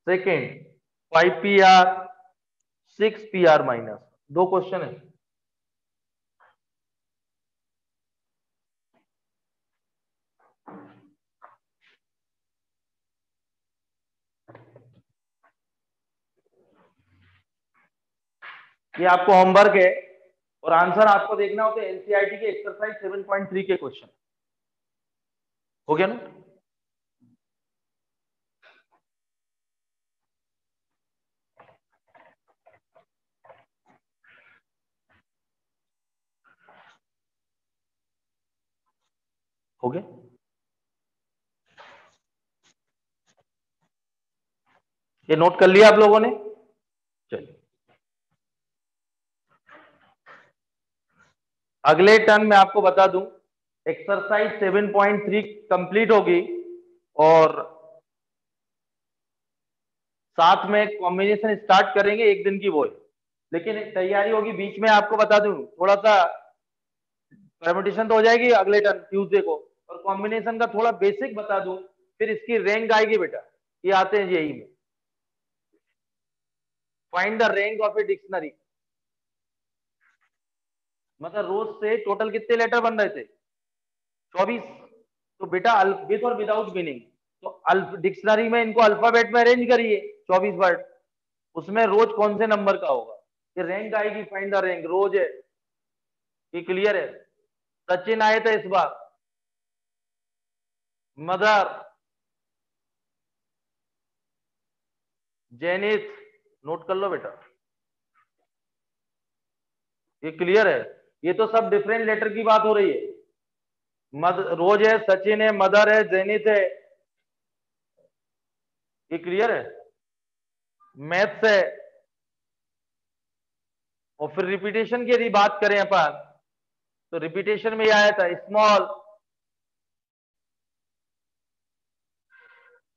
second 5pr 6pr -, दो क्वेश्चन है। ये आपको होमवर्क है और आंसर आपको देखना हो तो एनसीईआरटी के एक्सरसाइज 7.3 के क्वेश्चन। हो गया ना? हो गया? ये नोट कर लिया आप लोगों ने? चलिए, अगले टर्न में आपको बता दूं, एक्सरसाइज 7.3 कंप्लीट होगी और साथ में कॉम्बिनेशन स्टार्ट करेंगे, एक दिन की वो है, लेकिन एक तैयारी होगी बीच में। आपको बता दूं, थोड़ा सा परमुटेशन तो हो जाएगी अगले टर्न ट्यूसडे को, और कॉम्बिनेशन का थोड़ा बेसिक बता दूं, फिर इसकी रैंक आएगी बेटा। ये आते हैं जेई में, find the rank of a dictionary. मतलब रोज से टोटल कितने लेटर बन रहे थे? 24। तो बेटा विद और विदाउट मीनिंग, तो डिक्शनरी में इनको अल्फाबेट में अरेंज करिए 24 वर्ड, उसमें रोज कौन से नंबर का होगा, ये रैंक आएगी। फाइंड द रैंक, रोज है, ये क्लियर है। सचिन आए थे इस बार, मदर, जेनिथ, नोट कर लो बेटा, ये क्लियर है। ये तो सब डिफरेंट लेटर की बात हो रही है। रोज है, सचिन है, मदर है, जेनिथ है, ये क्लियर है। मैथ्स है, और फिर रिपीटेशन की यदि बात करें अपन, तो रिपीटेशन में आया था स्मॉल,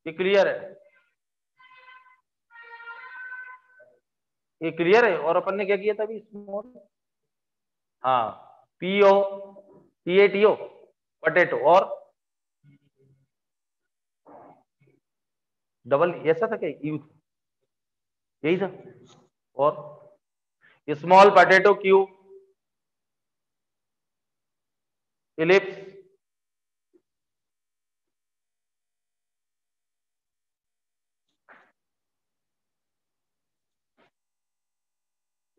ये क्लियर है, ये क्लियर है। और अपन ने क्या किया था अभी, स्मॉल, हाँ, पीओ, PATO पटेटो, और डबल ऐसा था क्या, यही था, और small potato Q, ellipse,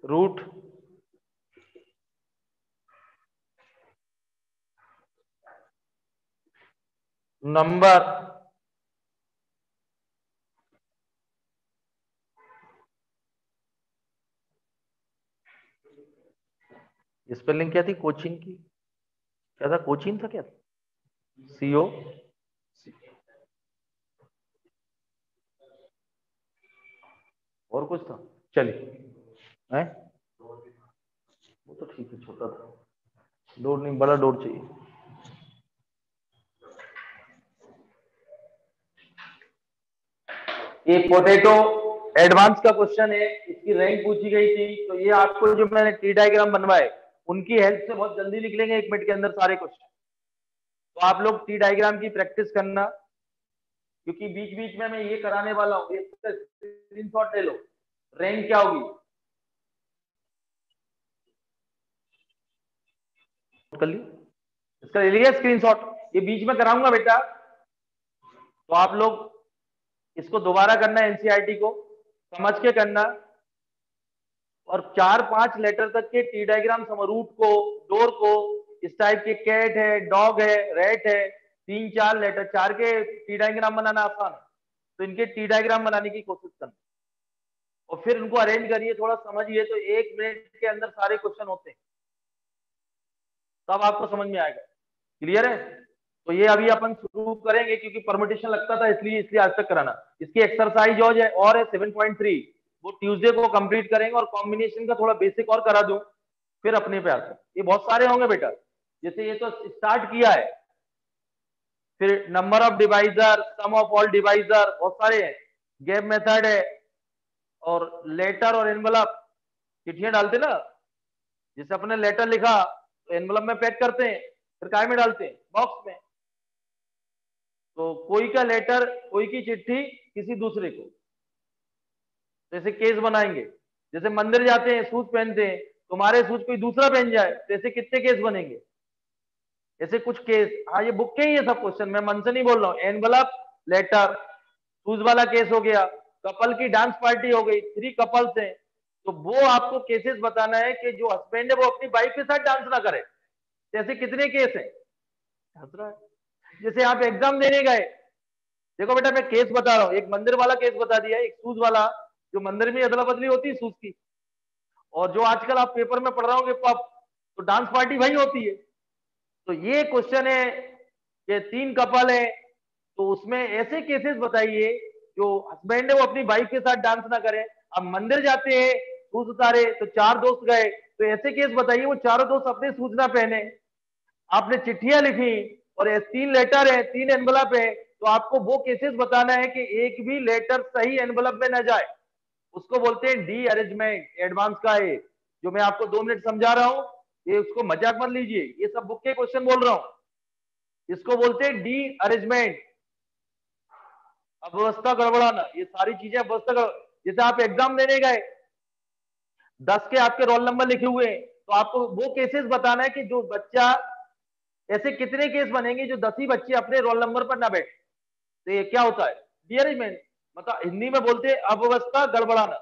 root, number, spelling क्या थी कोचिन की, क्या था, कोचिन था क्या, CO, और कुछ था, चलिए है, वो तो ठीक है, छोटा था, डोर नहीं, बड़ा डोर चाहिए। ये पोटैटो एडवांस का क्वेश्चन है, इसकी रैंक पूछी गई थी, तो ये आपको जो मैंने टी डायग्राम बनवाए उनकी हेल्प से बहुत जल्दी लिख लेंगे 1 मिनट के अंदर सारे क्वेश्चन। तो आप लोग टी डायग्राम की प्रैक्टिस करना, क्योंकि बीच बीच में मैं ये कराने वाला हूँ, इसका स्क्रीनशॉट ले लो। रैंक क्या होगी कर ली, इसका ले लिया स्क्रीनशॉट। ये बीच में कराऊंगा बेटा, तो आप लोग इसको दोबारा करना, एनसीईआरटी को समझ के करना, और 4-5 लेटर तक के टी डायग्राम रूट को, डोर को, इस टाइप के कैट है, डॉग है, रेट है, 3-4 लेटर 4 के टी डायग्राम बनाना आसान है, तो इनके टी डायग्राम बनाने की कोशिश करना और फिर उनको अरेंज करिए, थोड़ा समझिए, तो 1 मिनट के अंदर सारे क्वेश्चन होते हैं, तब आपको समझ में आएगा। क्लियर है? तो ये अभी अपन शुरू करेंगे, क्योंकि परमिटेशन लगता था इसलिए आज तक कराना। इसकी एक्सरसाइज और है 7.3, वो ट्यूसडे को कंप्लीट करेंगे, और कॉम्बिनेशन का थोड़ा बेसिक और करा दूं, फिर अपने पे आते हैं। ये बहुत सारे होंगे बेटा, जैसे ये तो स्टार्ट किया है, फिर number of divisor, sum of all divisor, बहुत सारे हैं, गैप मेथड है, और लेटर और एनवलप, चिट्ठियां डालते ना, जैसे अपने लेटर लिखा तो एनवलप में पैक करते हैं, फिर काय में डालते हैं, बॉक्स में। तो कोई का लेटर, कोई की चिट्ठी किसी दूसरे को, जैसे केस बनाएंगे, जैसे मंदिर जाते हैं, शूज पहनते हैं, तुम्हारे शूज कोई दूसरा पहन जाए, तो ऐसे कितने केस बनेंगे, ऐसे कुछ केस। हाँ, ये बुक के ही है सब क्वेश्चन, मैं मन से नहीं बोल रहा हूँ। एनवलप, लेटर, शूज वाला केस हो गया, कपल की डांस पार्टी हो गई, 3 कपल्स हैं, तो वो आपको केसेस बताना है कि जो हस्बैंड है वो अपनी वाइफ के साथ डांस ना करे, जैसे कितने केस है। जैसे आप एग्जाम देने गए, देखो बेटा मैं केस बता रहा हूँ, एक मंदिर वाला केस बता दिया, एक शूज वाला, जो मंदिर में अदला बदली होती है शूज की, और जो आजकल आप पेपर में पढ़ रहे हो पब, तो डांस पार्टी वही होती है। तो ये क्वेश्चन है कि 3 कपल है, तो उसमें ऐसे केसेस बताइए जो हस्बैंड है वो अपनी वाइफ के साथ डांस ना करे। अब मंदिर जाते हैं, शूज उतारे, तो 4 दोस्त गए, तो ऐसे केस बताइए वो चारों दोस्त अपने शूज ना पहने। आपने चिट्ठियां लिखी और 3 लेटर है, 3 एनवलप है, तो आपको वो केसेस बताना है कि एक भी लेटर सही एनवलप में ना जाए, उसको बोलते हैं डी अरेंजमेंट। एडवांस का है, जो मैं आपको 2 मिनट समझा रहा हूं, ये उसको मजाक मत लीजिए, ये सब बुक के क्वेश्चन बोल रहा हूं, इसको बोलते हैं डी अरेंजमेंट, अव्यवस्था गड़बड़ाना, ये सारी चीजें अव्यवस्था गड़बड़। जैसे आप एग्जाम देने गए, 10 के आपके रोल नंबर लिखे हुए हैं, तो आपको वो केसेस बताना है कि जो बच्चा, ऐसे कितने केस बनेंगे जो 10 ही बच्चे अपने रोल नंबर पर ना बैठे, तो ये क्या होता है, डीअरेंजमेंट। मतलब हिंदी में बोलते हैं अव्यवस्था गड़बड़ाना,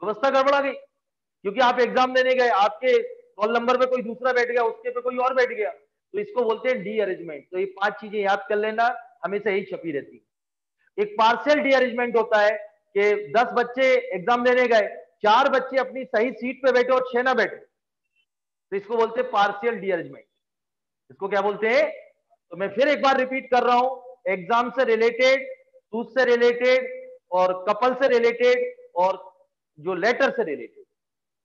व्यवस्था गड़बड़ा गई, क्योंकि आप एग्जाम देने गए, आपके रोल नंबर पे कोई दूसरा बैठ गया, उसके पे कोई और बैठ गया, तो इसको बोलते हैं डी अरेंजमेंट। तो ये 5 चीजें याद कर लेना, हमेशा यही छपी रहती है। एक पार्शियल डी अरेंजमेंट होता है कि 10 बच्चे एग्जाम देने गए, 4 बच्चे अपनी सही सीट पे बैठे और 6 ना बैठे, तो इसको बोलते हैं पार्शियल डी अरेंजमेंट। इसको क्या बोलते हैं? तो मैं फिर एक बार रिपीट कर रहा हूं, एग्जाम से रिलेटेड, सूज से रिलेटेड, और कपल से रिलेटेड, और जो लेटर से रिलेटेड,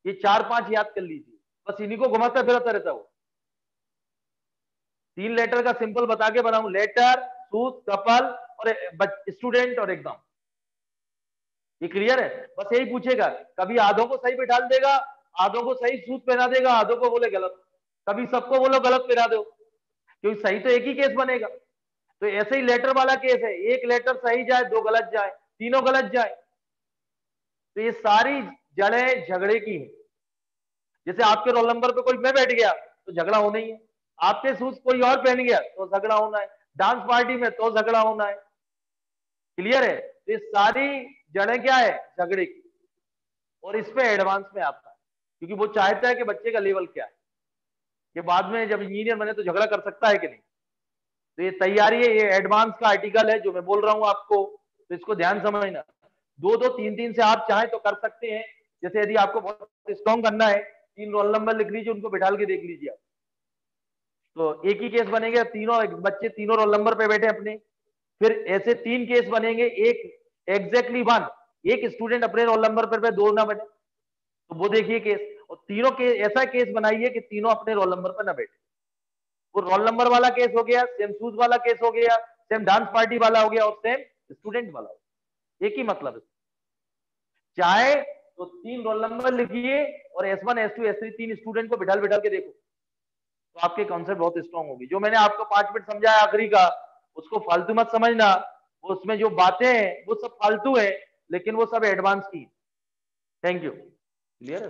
ये 4-5 याद कर लीजिए, बस इन्हीं को घुमाता फिराता रहता हूं। 3 लेटर का सिंपल बता के बनाऊं, लेटर, सूज, कपल और स्टूडेंट और एग्जाम। ये क्लियर है? बस यही पूछेगा, कभी आधों को सही बैठा देगा, आधों को सही सूज पहना देगा, आधों को बोले गलत, कभी सबको बोलो गलत पहना दो, क्योंकि सही तो एक ही केस बनेगा। तो ऐसे ही लेटर वाला केस है, एक लेटर सही जाए, 2 गलत जाए, तीनों गलत जाए, तो ये सारी जड़ें झगड़े की है। जैसे आपके रोल नंबर पे कोई मैं बैठ गया तो झगड़ा होना ही है, आपके शूज कोई और पहन गया तो झगड़ा होना है, डांस पार्टी में तो झगड़ा होना है। क्लियर है? तो ये सारी जड़ें क्या है, झगड़े की। और इस पे एडवांस में आता है, क्योंकि वो चाहता है कि बच्चे का लेवल क्या है, कि बाद में जब इंजीनियर बने तो झगड़ा कर सकता है कि नहीं। तो ये तैयारी है, ये एडवांस का आर्टिकल है जो मैं बोल रहा हूं आपको, तो इसको ध्यान समझना। 2-2, 3-3 से आप चाहें तो कर सकते हैं। जैसे यदि आपको बहुत स्ट्रॉन्ग करना है, 3 रोल नंबर लिख लीजिए, उनको बिठा के देख लीजिए आप, तो एक ही केस बनेगा, तीनों बच्चे तीनों रोल नंबर पे बैठे अपने, फिर ऐसे 3 केस बनेंगे, एक एग्जैक्टली 1, एक स्टूडेंट अपने रोल नंबर पर 2 ना बने, तो वो देखिए केस। और तीनों के ऐसा केस बनाइए कि तीनों अपने रोल नंबर पर ना बैठे। वो रोल नंबर वाला केस हो गया, सेम शूज वाला केस हो गया, सेम डांस पार्टी वाला हो गया, और सेम स्टूडेंट वाला हो गया। एक ही मतलब है। चाहे तो 3 रोल नंबर लिखिए और S1, S2, S3 3 स्टूडेंट को बिठा के देखो, तो आपके कॉन्सेप्ट बहुत स्ट्रॉन्ग होगी। जो मैंने आपको 5 मिनट समझाया आखिरी का, उसको फालतू मत समझना, उसमें जो बातें हैं वो सब फालतू है, लेकिन वो सब एडवांस की। Thank you. क्लियर है?